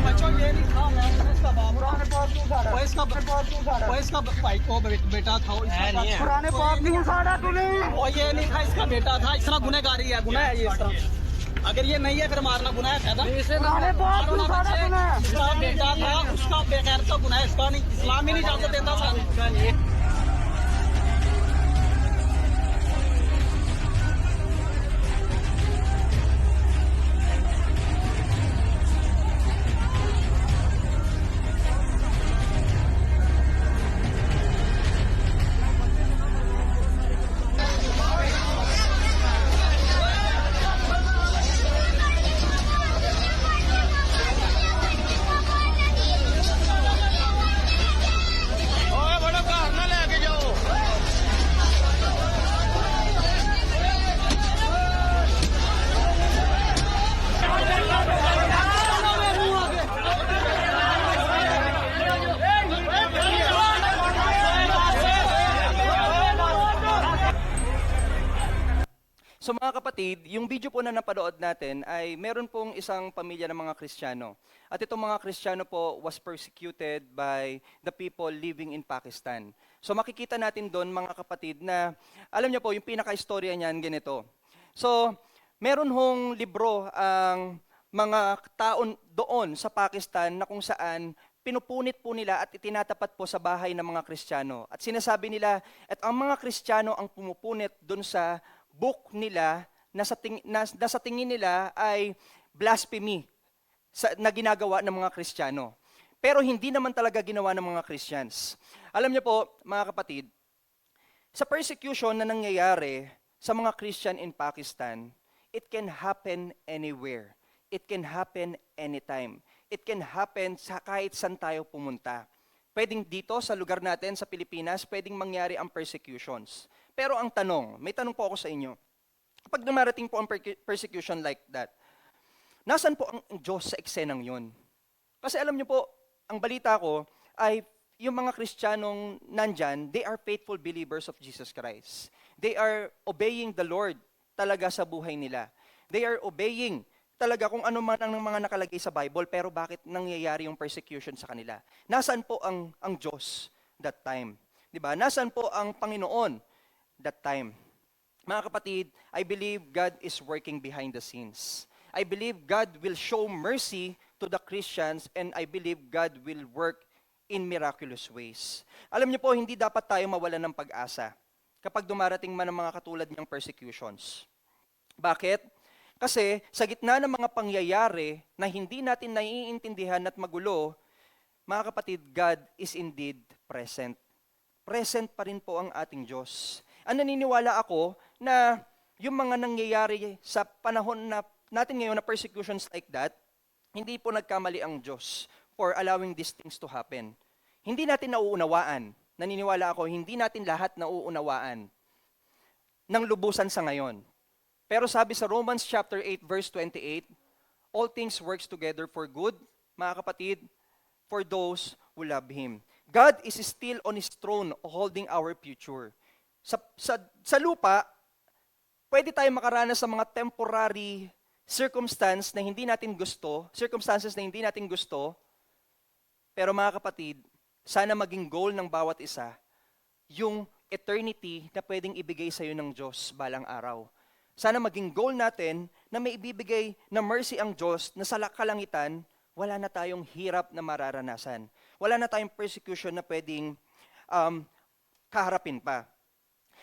बच्चों ये नहीं था मैं इसका बाप वो इसका भाई को बेटा था पुराने पाप नहीं उखाड़ा तूने वो ये नहीं था इसका बेटा था इतना गुनहगारी है गुनाह है ये इस तरह अगर ये नहीं है फिर मारना गुनाह है फायदा मारो ना बच्चे इसका बेटा था उसका बेगैर का गुनाह इसका नहीं इस्लाम ही नहीं इजाजत देता सानू So mga kapatid, yung video po na napanood natin ay meron pong isang pamilya ng mga Kristiyano. At itong mga Kristiyano po was persecuted by the people living in Pakistan. So makikita natin doon mga kapatid na, alam niyo po, yung pinaka-istorya niyan ganito. So meron hong libro ang mga taon doon sa Pakistan na kung saan pinupunit po nila at itinatapat po sa bahay ng mga Kristiyano. At sinasabi nila, at ang mga Kristiyano ang pumupunit doon sa book nila na sa tingin nila ay blasphemy na ginagawa ng mga Kristiyano. Pero hindi naman talaga ginawa ng mga Christians. Alam niyo po, mga kapatid, sa persecution na nangyayari sa mga Christian in Pakistan, it can happen anywhere. It can happen anytime. It can happen sa kahit saan tayo pumunta. Pwedeng dito sa lugar natin sa Pilipinas, pwedeng mangyari ang persecutions. Pero ang tanong, may tanong po ako sa inyo. Kapag dumarating po ang persecution like that, nasan po ang Diyos sa eksenang yun? Kasi alam niyo po, ang balita ko ay yung mga Kristiyanong nandyan, they are faithful believers of Jesus Christ. They are obeying the Lord talaga sa buhay nila. They are obeying talaga kung ano man ang mga nakalagay sa Bible, pero bakit nangyayari yung persecution sa kanila? Nasaan po ang Diyos that time? Diba? Nasaan po ang Panginoon that time? Mga kapatid, I believe God is working behind the scenes. I believe God will show mercy to the Christians, and I believe God will work in miraculous ways. Alam niyo po, hindi dapat tayo mawalan ng pag-asa kapag dumarating man ang mga katulad niyang persecutions. Bakit? Kasi sa gitna ng mga pangyayari na hindi natin naiintindihan at magulo, mga kapatid, God is indeed present. Present pa rin po ang ating Diyos. Ang naniniwala ako na yung mga nangyayari sa panahon na natin ngayon na persecutions like that, hindi po nagkamali ang Diyos for allowing these things to happen. Hindi natin nauunawaan. Naniniwala ako, hindi natin lahat nauunawaan ng lubusan sa ngayon. Pero sabi sa Romans chapter 8 verse 28, all things works together for good, mga kapatid, for those who love Him. God is still on His throne holding our future. Sa lupa, pwede tayo makaranas sa mga temporary circumstances na hindi natin gusto, pero mga kapatid, sana maging goal ng bawat isa, yung eternity na pwedeng ibigay sa iyo ng Diyos balang araw. Sana maging goal natin na may ibibigay na mercy ang Diyos na sa kalangitan, wala na tayong hirap na mararanasan. Wala na tayong persecution na pwedeng kaharapin pa.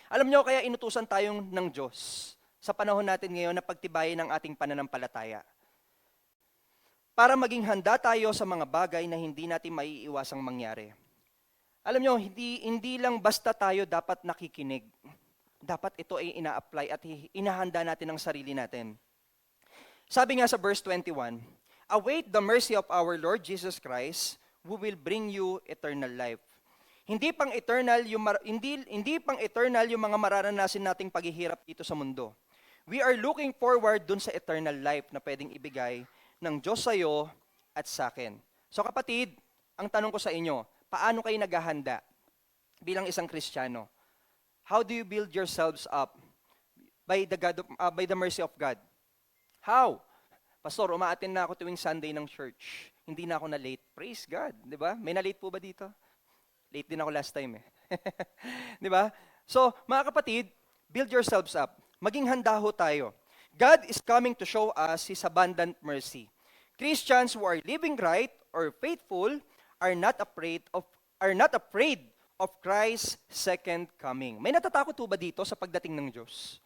Alam nyo, kaya inutusan tayong ng Diyos sa panahon natin ngayon na pagtibayin ang ating pananampalataya. Para maging handa tayo sa mga bagay na hindi natin maiiwasang mangyari. Alam nyo, hindi lang basta tayo dapat nakikinig. Dapat ito ay ina-apply at inahanda natin ang sarili natin. Sabi nga sa verse 21, await the mercy of our Lord Jesus Christ, who will bring you eternal life. Hindi pang eternal yung mga mararanasin nating paghihirap dito sa mundo. We are looking forward dun sa eternal life na pwedeng ibigay ng Diyos sa iyo at sa akin. So kapatid, ang tanong ko sa inyo, paano kayo naghahanda bilang isang Kristiyano? How do you build yourselves up by the mercy of God? How? Pastor, umaattend na ako tuwing Sunday ng church. Hindi na ako na late. Praise God, di ba? May na-late po ba dito? Late din ako last time eh. Di ba? So, mga kapatid, build yourselves up. Maging handa ho tayo. God is coming to show us His abundant mercy. Christians who are living right or faithful are not afraid of Christ's second coming. May natatakot ho ba dito sa pagdating ng Diyos?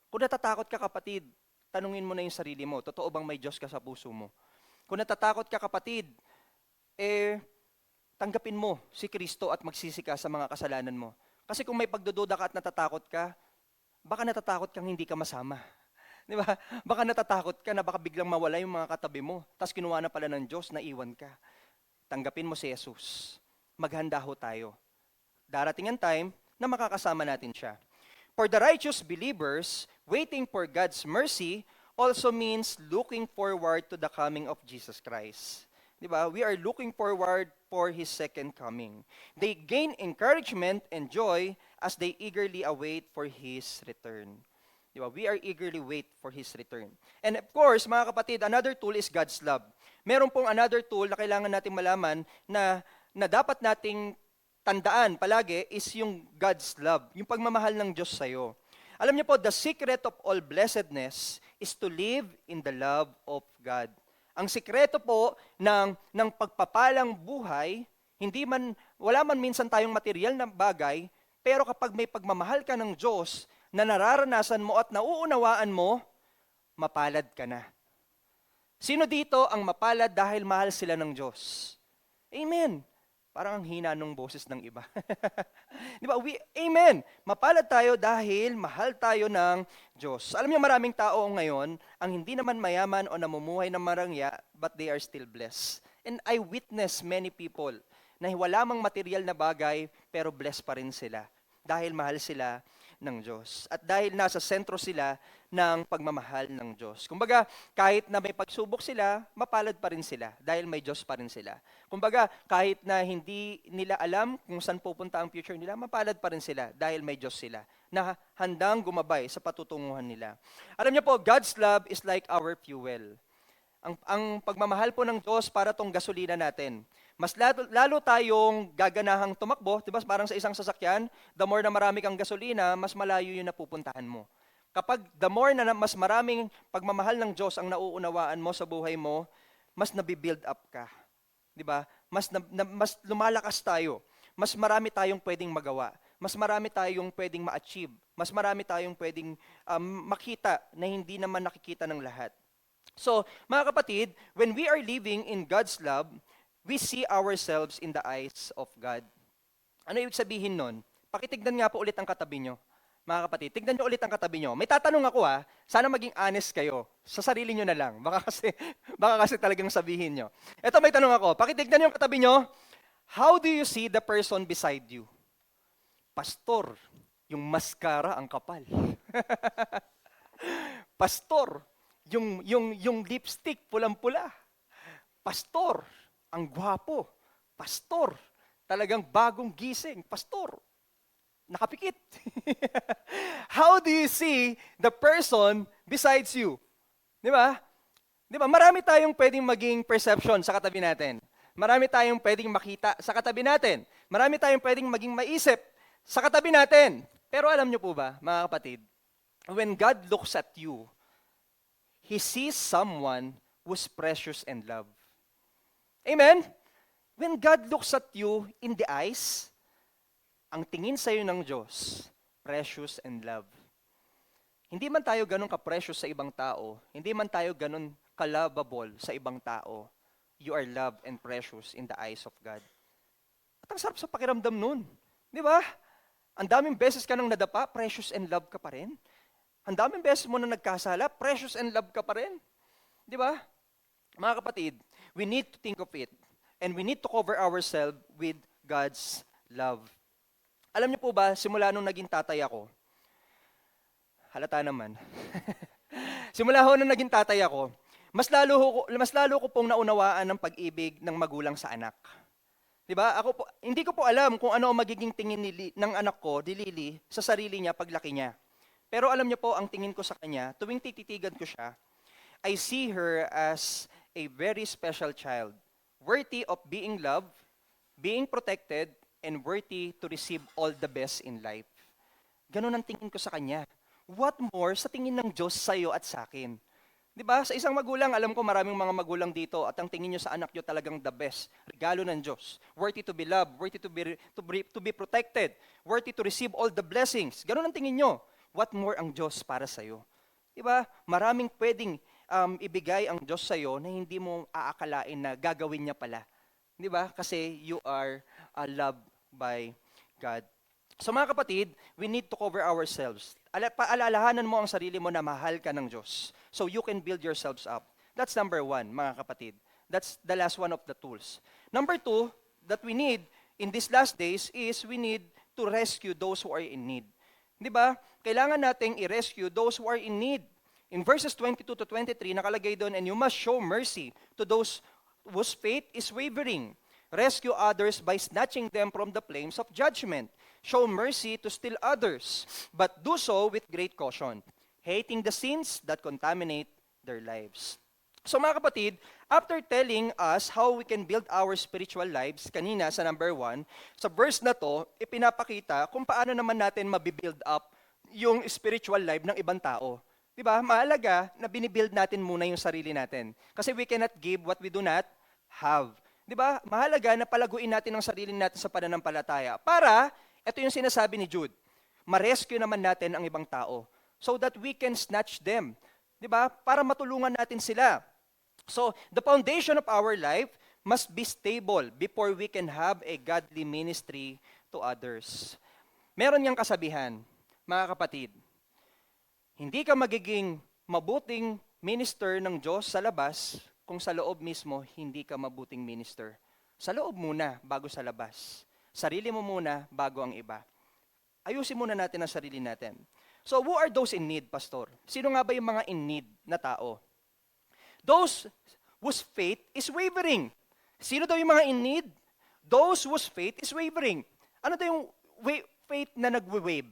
Kung natatakot ka, kapatid, tanungin mo na yung sarili mo, totoo bang may Diyos ka sa puso mo? Kung natatakot ka, kapatid, tanggapin mo si Kristo at magsisi ka sa mga kasalanan mo. Kasi kung may pagdududa ka at natatakot ka, baka natatakot kang hindi ka masama. Di ba? Baka natatakot ka na baka biglang mawala yung mga katabi mo, tapos kinuha na pala ng Diyos na iwan ka. Tanggapin mo si Jesus. Maghanda ho tayo. Darating ang time na makakasama natin siya. For the righteous believers, waiting for God's mercy also means looking forward to the coming of Jesus Christ. Diba? We are looking forward for His second coming. They gain encouragement and joy as they eagerly await for His return. Diba? We are eagerly wait for His return. And of course, mga kapatid, another tool is God's love. Meron pong another tool na kailangan natin malaman na dapat nating tandaan palagi is yung God's love, yung pagmamahal ng Diyos sa'yo. Alam niyo po, the secret of all blessedness is to live in the love of God. Ang sikreto po ng pagpapalang buhay, wala man minsan tayong material na bagay, pero kapag may pagmamahal ka ng Diyos na nararanasan mo at nauunawaan mo, mapalad ka na. Sino dito ang mapalad dahil mahal sila ng Diyos? Amen. Parang ang hina ng boses ng iba. Di ba? Amen. Mapalad tayo dahil mahal tayo ng Diyos. Alam niyo, maraming tao ngayon ang hindi naman mayaman o namumuhay ng marangya, but they are still blessed. And I witness many people na wala mang material na bagay, pero blessed pa rin sila. Dahil mahal sila ng Diyos. At dahil nasa sentro sila ng pagmamahal ng Diyos. Kumbaga, kahit na may pagsubok sila, mapalad pa rin sila dahil may Diyos pa rin sila. Kumbaga, kahit na hindi nila alam kung saan pupunta ang future nila, mapalad pa rin sila dahil may Diyos sila na handang gumabay sa patutunguhan nila. Alam niyo po, God's love is like our fuel. Ang pagmamahal po ng Diyos para tong gasolina natin. Mas lalo tayong gaganahang tumakbo, 'di ba? Parang sa isang sasakyan, the more na marami kang gasolina, mas malayo 'yung napupuntahan mo. Kapag the more na mas maraming pagmamahal ng Diyos ang nauunawaan mo sa buhay mo, mas nabibuild up ka. 'Di ba? Mas lumalakas tayo. Mas marami tayong pwedeng magawa. Mas marami tayong pwedeng ma-achieve. Mas marami tayong pwedeng makita na hindi naman nakikita ng lahat. So, mga kapatid, when we are living in God's love, we see ourselves in the eyes of God. Ano ibig sabihin nun? Pakitignan nga po ulit ang katabi nyo. Mga kapatid, tignan nyo ulit ang katabi nyo. May tatanong ako sana maging honest kayo. Sa sarili nyo na lang. Baka kasi talagang sabihin nyo. Ito may tanong ako. Pakitignan nyo ang katabi nyo. How do you see the person beside you? Pastor, yung maskara ang kapal. Pastor, yung lipstick pulang-pula. Pastor, ang gwapo. Pastor, talagang bagong gising. Pastor, nakapikit. How do you see the person besides you? Di ba? Di ba? Marami tayong pwedeng maging perception sa katabi natin. Marami tayong pwedeng makita sa katabi natin. Marami tayong pwedeng maging maisip sa katabi natin. Pero alam niyo po ba, mga kapatid, when God looks at you, He sees someone who's precious and loved. Amen? When God looks at you in the eyes, ang tingin sa iyo ng Diyos, precious and love. Hindi man tayo ganun ka-precious sa ibang tao, hindi man tayo ganun ka-lovable sa ibang tao, you are loved and precious in the eyes of God. At ang sarap sa pakiramdam nun. Di ba? Ang daming beses ka nang nadapa, precious and love ka pa rin. Ang daming beses mo na nagkasala, precious and love ka pa rin. Di ba? Mga kapatid, we need to think of it. And we need to cover ourselves with God's love. Alam niyo po ba, simula nung naging tatay ako, halata naman, simula ho nung naging tatay ako, mas lalo ko pong naunawaan ng pag-ibig ng magulang sa anak. Diba? Hindi ko po alam kung ano ang magiging tingin ng anak ko, di Lily, sa sarili niya paglaki niya. Pero alam niyo po, ang tingin ko sa kanya, tuwing tititigan ko siya, I see her as a very special child, worthy of being loved, being protected, and worthy to receive all the best in life. Ganun ang tingin ko sa kanya. What more sa tingin ng Diyos sa iyo at sa akin? Diba? Sa isang magulang, alam ko maraming mga magulang dito at ang tingin nyo sa anak nyo talagang the best. Regalo ng Diyos. Worthy to be loved, worthy to be protected, worthy to receive all the blessings. Ganun ang tingin nyo. What more ang Diyos para sa iyo? Diba? Maraming pwedeng ibigay ang Diyos sa iyo na hindi mo aakalain na gagawin niya pala. Diba? Kasi you are loved by God. So mga kapatid, we need to cover ourselves. Paalalahanan mo ang sarili mo na mahal ka ng Diyos. So you can build yourselves up. That's number one, mga kapatid. That's the last one of the tools. Number two, that we need in these last days is we need to rescue those who are in need. Di ba? Kailangan nating i-rescue those who are in need. In verses 22 to 23, nakalagay doon, and you must show mercy to those whose faith is wavering. Rescue others by snatching them from the flames of judgment. Show mercy to still others, but do so with great caution, hating the sins that contaminate their lives. So mga kapatid, after telling us how we can build our spiritual lives, kanina sa number 1, sa verse na to, ipinapakita kung paano naman natin mabibuild up yung spiritual life ng ibang tao. Di ba? Mahalaga na binibuild natin muna yung sarili natin. Kasi we cannot give what we do not have. Di ba? Mahalaga na palaguin natin ang sarili natin sa pananampalataya. Para, ito yung sinasabi ni Jude, ma-rescue naman natin ang ibang tao so that we can snatch them. Di ba? Para matulungan natin sila. So, the foundation of our life must be stable before we can have a godly ministry to others. Meron niyang kasabihan, mga kapatid, hindi ka magiging mabuting minister ng Diyos sa labas kung sa loob mismo hindi ka mabuting minister. Sa loob muna bago sa labas. Sarili mo muna bago ang iba. Ayusin muna natin ang sarili natin. So who are those in need, Pastor? Sino nga ba yung mga in need na tao? Those whose faith is wavering. Sino daw yung mga in need? Those whose faith is wavering. Ano daw yung faith na nagwe-wave?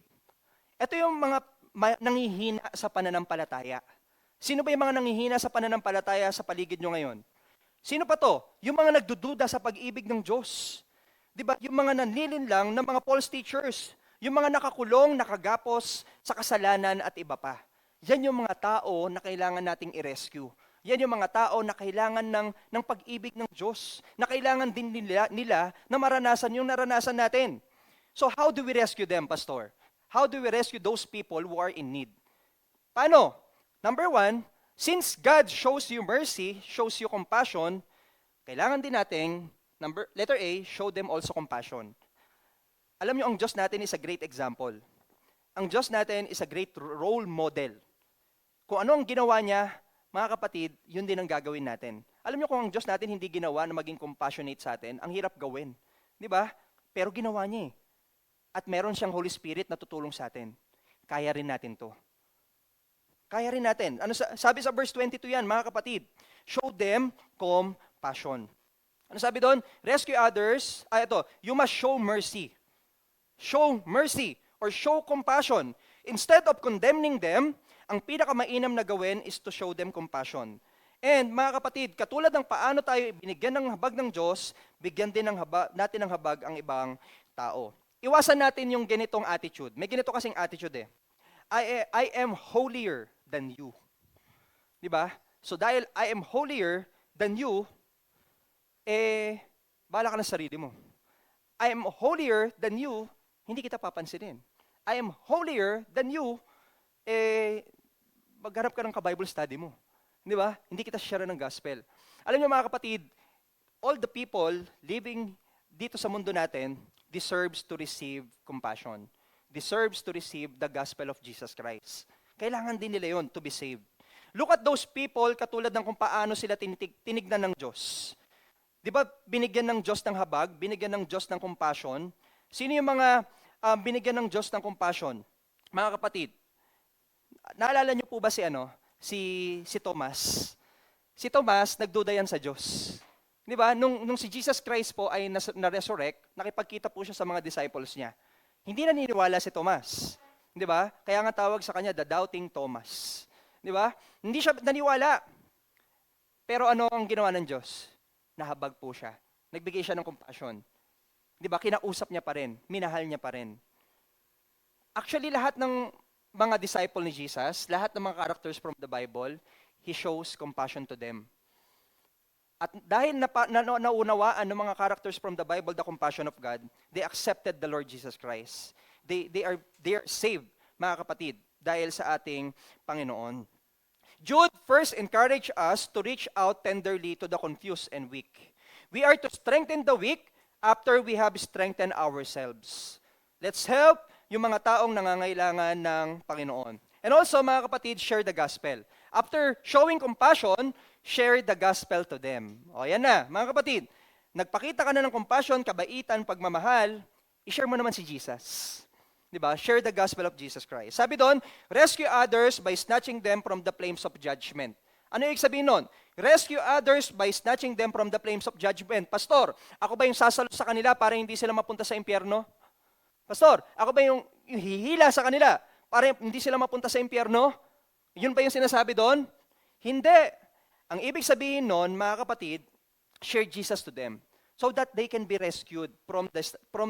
Ito yung mga nanghihina sa pananampalataya. Sino ba yung mga nanghihina sa pananampalataya sa paligid nyo ngayon? Sino pa to? Yung mga nagdududa sa pag-ibig ng Diyos. Di ba? Yung mga nanlilinlang ng mga false teachers. Yung mga nakakulong, nakagapos sa kasalanan at iba pa. Yan yung mga tao na kailangan nating i-rescue. Yan yung mga tao na kailangan ng pag-ibig ng Diyos. Na kailangan din nila na maranasan yung naranasan natin. So how do we rescue them, Pastor? How do we rescue those people who are in need? Paano? Number one, since God shows you mercy, shows you compassion, kailangan din nating, letter A, show them also compassion. Alam niyo, ang Diyos natin is a great example. Ang Diyos natin is a great role model. Kung ano ang ginawa niya, mga kapatid, yun din ang gagawin natin. Alam niyo, kung ang Diyos natin hindi ginawa na maging compassionate sa atin, ang hirap gawin. Di ba? Pero ginawa niya eh. At meron siyang Holy Spirit na tutulong sa atin. Kaya rin natin to. Kaya rin natin. Ano sabi sa verse 22 yan, mga kapatid? Show them compassion. Ano sabi doon? Rescue others. You must show mercy. Show mercy or show compassion. Instead of condemning them, ang pinakamainam na gawin is to show them compassion. And mga kapatid, katulad ng paano tayo binigyan ng habag ng Diyos, bigyan din natin ng habag ang ibang tao. Iwasan natin yung ganitong attitude. May ganito kasing attitude eh. I am holier than you. Di ba? So dahil I am holier than you, bahala ka na sa sarili mo. I am holier than you, hindi kita papansinin. I am holier than you, maghanap ka ng ka-Bible study mo. Di ba? Hindi kita share ng gospel. Alam niyo mga kapatid, all the people living dito sa mundo natin deserves to receive compassion. Deserves to receive the gospel of Jesus Christ. Kailangan din nila yon to be saved. Look at those people katulad ng kung paano sila tinignan ng Diyos. Di ba binigyan ng Diyos ng habag, binigyan ng Diyos ng compassion? Sino yung mga binigyan ng Diyos ng compassion? Mga kapatid, naalala niyo po ba si Thomas? Si Thomas, nagduda yan sa Diyos. Di ba? Nung si Jesus Christ po ay na-resurrect, nakipagkita po siya sa mga disciples niya. Hindi naniniwala si Thomas. Di ba? Kaya nga tawag sa kanya, the doubting Thomas. Di ba? Hindi siya naniwala. Pero ano ang ginawa ng Diyos? Nahabag po siya. Nagbigay siya ng compassion. Di ba? Kinausap niya pa rin. Minahal niya pa rin. Actually, lahat ng mga disciple ni Jesus, lahat ng mga characters from the Bible, He shows compassion to them. At dahil naunawaan ng mga characters from the Bible the compassion of God, they accepted the Lord Jesus Christ. They are saved, mga kapatid, dahil sa ating Panginoon. Jude first encouraged us to reach out tenderly to the confused and weak. We are to strengthen the weak after we have strengthened ourselves. Let's help yung mga taong nangangailangan ng Panginoon. And also, mga kapatid, share the gospel. After showing compassion, share the gospel to them. O, yan na, mga kapatid. Nagpakita ka na ng compassion, kabaitan, pagmamahal, i-share mo naman si Jesus. Diba? Share the gospel of Jesus Christ. Sabi doon, rescue others by snatching them from the flames of judgment. Ano yung sabihin nun? Rescue others by snatching them from the flames of judgment. Pastor, ako ba yung sasalo sa kanila para hindi sila mapunta sa impyerno? Pastor, ako ba yung hihila sa kanila para hindi sila mapunta sa impyerno? Yun ba yung sinasabi doon? Hindi. Ang ibig sabihin nun, mga kapatid, share Jesus to them so that they can be rescued from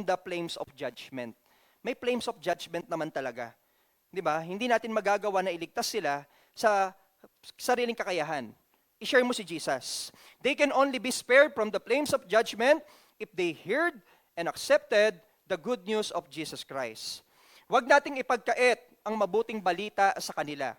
the flames of judgment. May flames of judgment naman talaga. Di ba? Hindi natin magagawa na iligtas sila sa sariling kakayahan. I-share mo si Jesus. They can only be spared from the flames of judgment if they heard and accepted the good news of Jesus Christ. Huwag nating ipagkait ang mabuting balita sa kanila.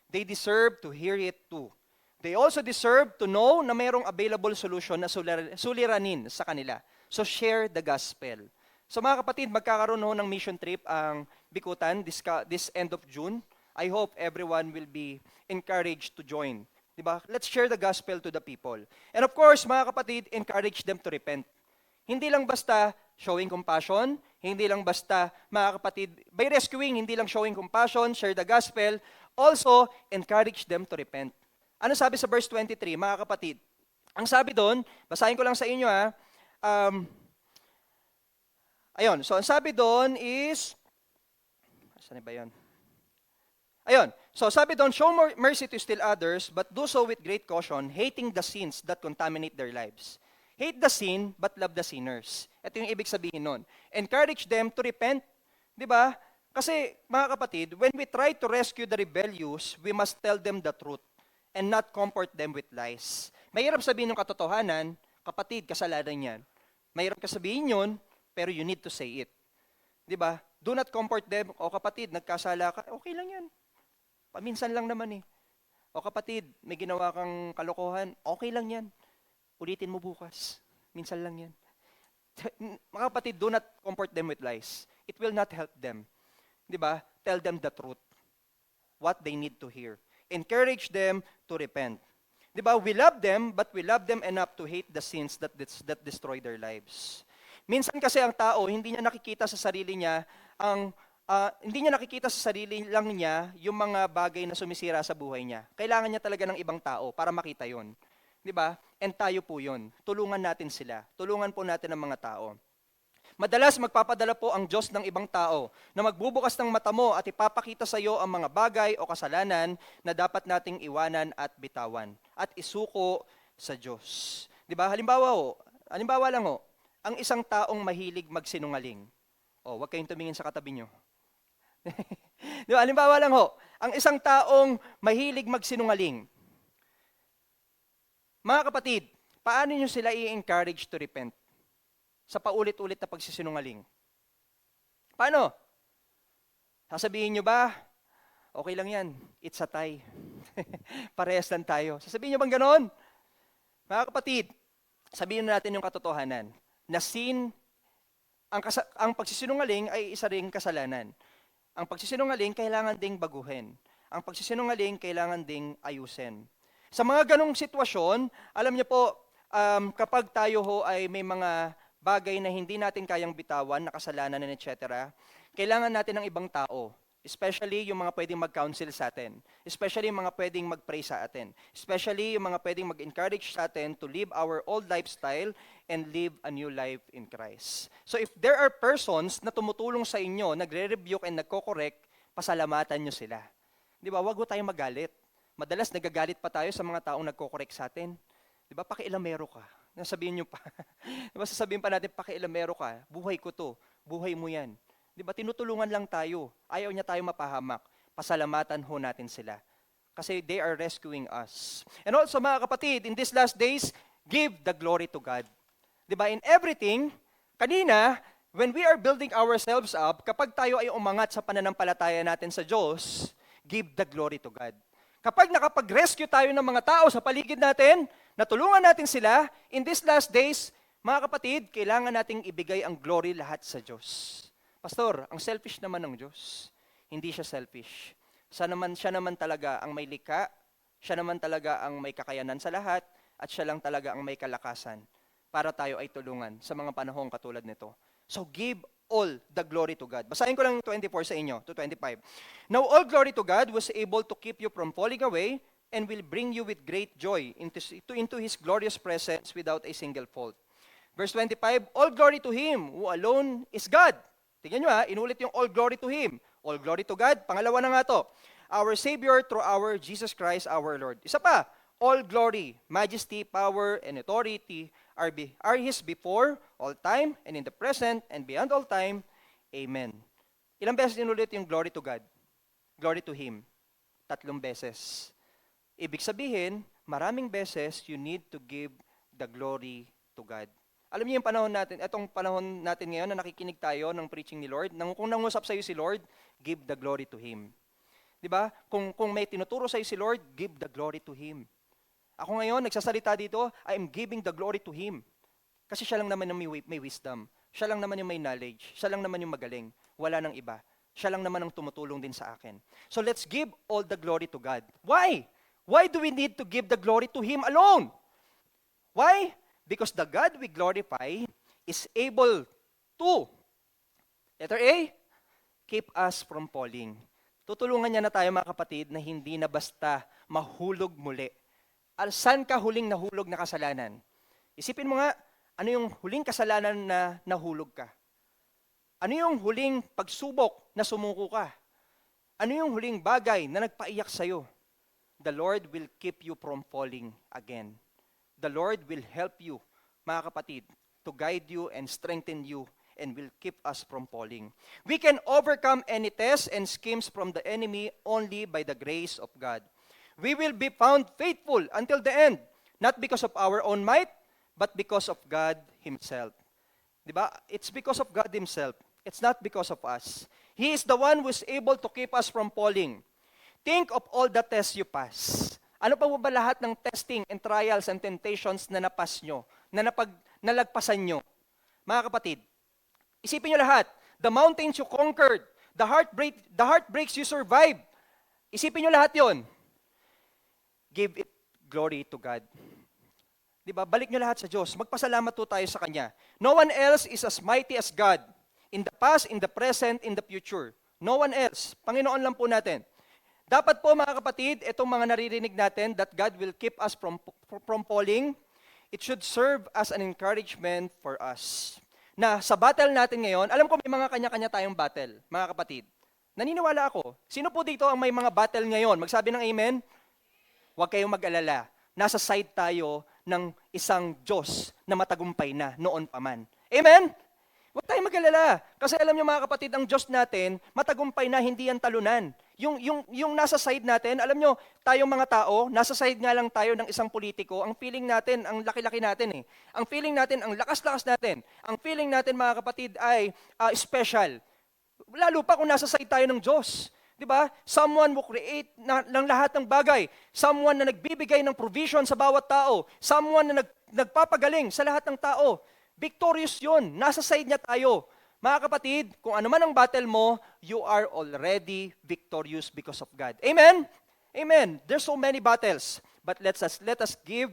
They deserve to hear it too. They also deserve to know na mayroong available solution na suliranin sa kanila. So share the gospel. So mga kapatid, magkakaroon ho ng mission trip ang Bikutan this end of June. I hope everyone will be encouraged to join. Diba? Let's share the gospel to the people. And of course, mga kapatid, encourage them to repent. Hindi lang basta showing compassion, hindi lang basta, mga kapatid, by rescuing, hindi lang showing compassion, share the gospel, also encourage them to repent. Ano sabi sa verse 23, mga kapatid? Ang sabi doon, basahin ko lang sa inyo ayun, so ang sabi doon is, saan ba yun? Ayun, so sabi doon, show mercy to still others, but do so with great caution, hating the sins that contaminate their lives. Hate the sin, but love the sinners. Ito yung ibig sabihin nun. Encourage them to repent. Di ba? Kasi, mga kapatid, when we try to rescue the rebellious, we must tell them the truth and not comfort them with lies. Mahirap sabihin ng katotohanan, kapatid, kasalanan yan. Mahirap ka sabihin yun, pero you need to say it. Di ba? Do not comfort them, o kapatid, nagkasala ka, okay lang yan. Paminsan lang naman eh. O kapatid, may ginawa kang kalokohan, okay lang yan. Ulitin mo bukas. Minsan lang yan. Mga kapatid, do not comfort them with lies. It will not help them. Di ba? Tell them the truth. What they need to hear. Encourage them to repent. Di ba? We love them, but we love them enough to hate the sins that destroy their lives. Minsan kasi ang tao, hindi niya nakikita sa sarili niya hindi niya nakikita sa sarili lang niya yung mga bagay na sumisira sa buhay niya. Kailangan niya talaga ng ibang tao para makita yon. Di ba? And tayo po yun. Tulungan natin sila. Tulungan po natin ang mga tao. Madalas magpapadala po ang Diyos ng ibang tao na magbubukas ng mata mo at ipapakita sa iyo ang mga bagay o kasalanan na dapat nating iwanan at bitawan at isuko sa Diyos. Di ba? Halimbawa lang ang isang taong mahilig magsinungaling. Huwag kayong tumingin sa katabi nyo. Di ba? Halimbawa lang ang isang taong mahilig magsinungaling. Mga kapatid, paano nyo sila i-encourage to repent sa paulit-ulit na pagsisinungaling? Paano? Sasabihin nyo ba, okay lang yan, it's a tie. Parehas lang tayo. Sasabihin nyo bang ganon? Mga kapatid, sabihin natin yung katotohanan, na sin, ang pagsisinungaling ay isa ring kasalanan. Ang pagsisinungaling kailangan ding baguhin. Ang pagsisinungaling kailangan ding ayusin. Sa mga ganong sitwasyon, alam niyo po, kapag tayo ay may mga bagay na hindi natin kayang bitawan, na kasalanan, etc., kailangan natin ng ibang tao. Especially yung mga pwedeng mag-counsel sa atin. Especially yung mga pwedeng mag-pray sa atin. Especially yung mga pwedeng mag-encourage sa atin to live our old lifestyle and live a new life in Christ. So if there are persons na tumutulong sa inyo, nagre-rebuke and nagko-correct, pasalamatan nyo sila. Di ba? Huwag tayong magalit. Madalas nagagalit pa tayo sa mga taong nagko-correct sa atin. Di ba? Pakialamero ka. Nasabihin nyo pa. Di ba? Sasabihin pa natin, pakialamero ka. Buhay ko to. Buhay mo yan. Di ba? Tinutulungan lang tayo. Ayaw niya tayo mapahamak. Pasalamatan ho natin sila. Kasi they are rescuing us. And also mga kapatid, in these last days, give the glory to God. Di ba? In everything, kanina, when we are building ourselves up, kapag tayo ay umangat sa pananampalataya natin sa Diyos, give the glory to God. Kapag nakapag-rescue tayo ng mga tao sa paligid natin, natulungan natin sila, in these last days, mga kapatid, kailangan nating ibigay ang glory lahat sa Diyos. Pastor, ang selfish naman ng Diyos. Hindi siya selfish. Siya naman talaga ang may likha, siya naman talaga ang may kakayanan sa lahat, at siya lang talaga ang may kalakasan para tayo ay tulungan sa mga panahong katulad nito. So give all the glory to God. Basahin ko lang 24 sa inyo, to 25. Now all glory to God was able to keep you from falling away and will bring you with great joy into His glorious presence without a single fault. Verse 25, all glory to Him who alone is God. Tingnan nyo inulit yung all glory to Him. All glory to God. Pangalawa na nga to. Our Savior through our Jesus Christ our Lord. Isa pa, all glory, majesty, power, and authority are His before all time and in the present and beyond all time. Amen. Ilang beses inulit yung glory to God? Glory to Him. 3 beses. Ibig sabihin, maraming beses you need to give the glory to God. Alam niyo yung panahon natin, etong panahon natin ngayon na nakikinig tayo ng preaching ni Lord, kung nangusap sa iyo si Lord, give the glory to Him. 'Di ba? Kung may tinuturo sa iyo si Lord, give the glory to Him. Ako ngayon, nagsasalita dito, I am giving the glory to Him. Kasi siya lang naman ang may wisdom. Siya lang naman yung may knowledge. Siya lang naman yung magaling. Wala nang iba. Siya lang naman ang tumutulong din sa akin. So let's give all the glory to God. Why? Why do we need to give the glory to Him alone? Why? Because the God we glorify is able to, letter A, keep us from falling. Tutulungan niya na tayo mga kapatid na hindi na basta mahulog muli. Saan ka huling nahulog na kasalanan? Isipin mo nga, ano yung huling kasalanan na nahulog ka? Ano yung huling pagsubok na sumuko ka? Ano yung huling bagay na nagpaiyak sa'yo? The Lord will keep you from falling again. The Lord will help you, mga kapatid, to guide you and strengthen you and will keep us from falling. We can overcome any tests and schemes from the enemy only by the grace of God. We will be found faithful until the end, not because of our own might, but because of God Himself. Diba? It's because of God Himself. It's not because of us. He is the one who is able to keep us from falling. Think of all the tests you pass. Ano pa ba lahat ng testing and trials and temptations na napas nyo, nalagpasan nyo? Mga kapatid, isipin nyo lahat. The mountains you conquered, the heartbreaks you survived. Isipin nyo lahat yon. Give it glory to God. Diba? Balik nyo lahat sa Diyos. Magpasalamat po tayo sa Kanya. No one else is as mighty as God. In the past, in the present, in the future. No one else. Panginoon lang po natin. Dapat po mga kapatid, itong mga naririnig natin that God will keep us from falling, it should serve as an encouragement for us. Na sa battle natin ngayon, alam ko may mga kanya-kanya tayong battle, mga kapatid. Naniniwala ako. Sino po dito ang may mga battle ngayon? Magsabi ng amen? Huwag kayong mag-alala. Nasa side tayo ng isang Diyos na matagumpay na noon pa man. Amen? Huwag tayong mag-alala. Kasi alam niyo mga kapatid, ang Diyos natin, matagumpay na, hindi yan talunan. Yung nasa side natin, alam nyo, tayong mga tao, nasa side nga lang tayo ng isang politiko, ang feeling natin, ang laki-laki natin eh. Ang feeling natin, ang lakas-lakas natin. Ang feeling natin mga kapatid ay special. Lalo pa kung nasa side tayo ng Diyos. Diba? Someone who create ng lahat ng bagay. Someone na nagbibigay ng provision sa bawat tao. Someone na nagpapagaling sa lahat ng tao. Victorious yun. Nasa side niya tayo. Mga kapatid, kung ano man ang battle mo, you are already victorious because of God. Amen? Amen. There's so many battles, but let us give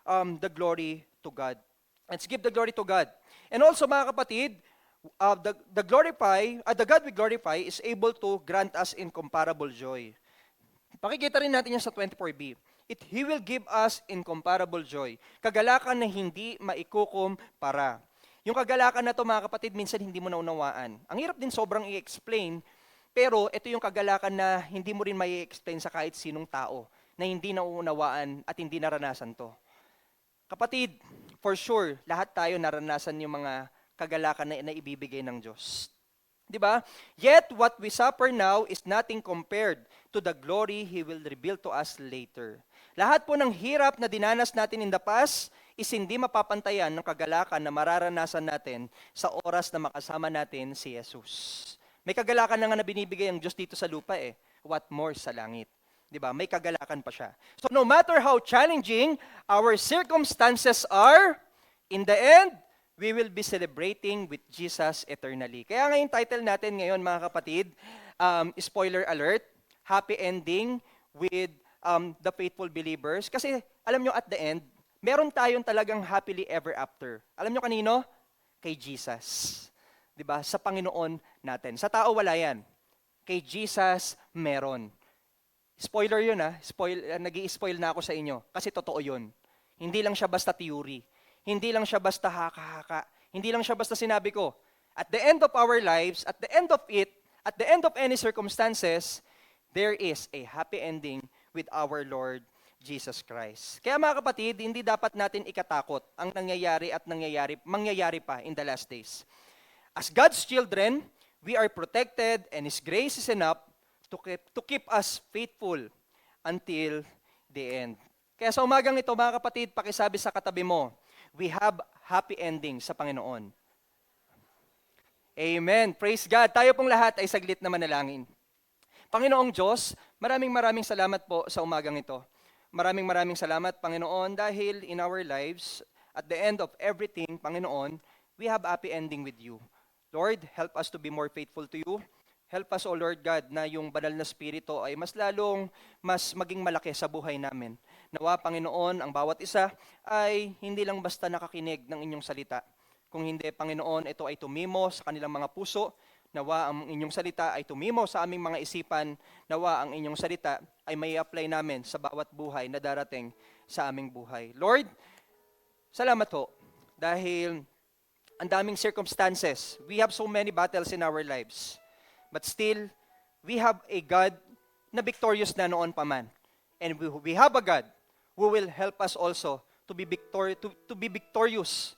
the glory to God. Let's give the glory to God. And also, mga kapatid, the God we glorify is able to grant us incomparable joy. Pakikita rin natin yan sa 24b. He will give us incomparable joy. Kagalakan na hindi maikukumpara. Yung kagalakan na to mga kapatid, minsan hindi mo naunawaan. Ang hirap din sobrang i-explain, pero ito yung kagalakan na hindi mo rin may explain sa kahit sinong tao na hindi nauunawaan at hindi naranasan to. Kapatid, for sure, lahat tayo naranasan yung mga kagalakan na ibibigay ng Diyos. Diba? Yet what we suffer now is nothing compared to the glory He will reveal to us later. Lahat po ng hirap na dinanas natin in the past is hindi mapapantayan ng kagalakan na mararanasan natin sa oras na makasama natin si Jesus. May kagalakan na nga na binibigay ang Diyos dito sa lupa eh. What more sa langit? Diba? May kagalakan pa siya. So no matter how challenging our circumstances are, in the end, we will be celebrating with Jesus eternally. Kaya nga yung title natin ngayon mga kapatid, spoiler alert, happy ending with the faithful believers. Kasi alam nyo at the end, meron tayong talagang happily ever after. Alam nyo kanino? Kay Jesus. Diba? Sa Panginoon natin. Sa tao wala yan. Kay Jesus meron. Spoiler yun nag-i-spoil na ako sa inyo. Kasi totoo yun. Hindi lang siya basta theory. Hindi lang siya basta haka-haka. Hindi lang siya basta sinabi ko. At the end of our lives, at the end of it, at the end of any circumstances, there is a happy ending with our Lord Jesus Christ. Kaya mga kapatid, hindi dapat natin ikatakot ang nangyayari at mangyayari pa in the last days. As God's children, we are protected and His grace is enough to keep us faithful until the end. Kaya sa umagang ito, mga kapatid, pakisabi sa katabi mo, we have happy ending sa Panginoon. Amen. Praise God. Tayo pong lahat ay saglit na manalangin. Panginoong Diyos, maraming salamat po sa umagang ito. Maraming salamat, Panginoon, dahil in our lives, at the end of everything, Panginoon, we have happy ending with you. Lord, help us to be more faithful to you. Help us, O Lord God, na yung banal na spirito ay mas maging malaki sa buhay namin. Nawa, Panginoon, ang bawat isa ay hindi lang basta nakakinig ng inyong salita. Kung hindi, Panginoon, ito ay tumimo sa kanilang mga puso. Nawa, ang inyong salita ay tumimo sa aming mga isipan. Nawa, ang inyong salita ay may apply namin sa bawat buhay na darating sa aming buhay. Lord, salamat ho, dahil ang daming circumstances. We have so many battles in our lives. But still, we have a God na victorious na noon pa man. And we have a God who will help us also to be victorious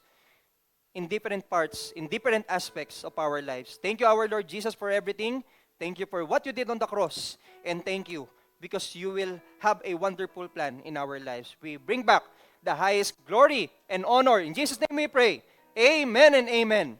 in different parts, in different aspects of our lives. Thank you, our Lord Jesus, for everything. Thank you for what you did on the cross. And thank you because you will have a wonderful plan in our lives. We bring back the highest glory and honor. In Jesus' name we pray. Amen and amen.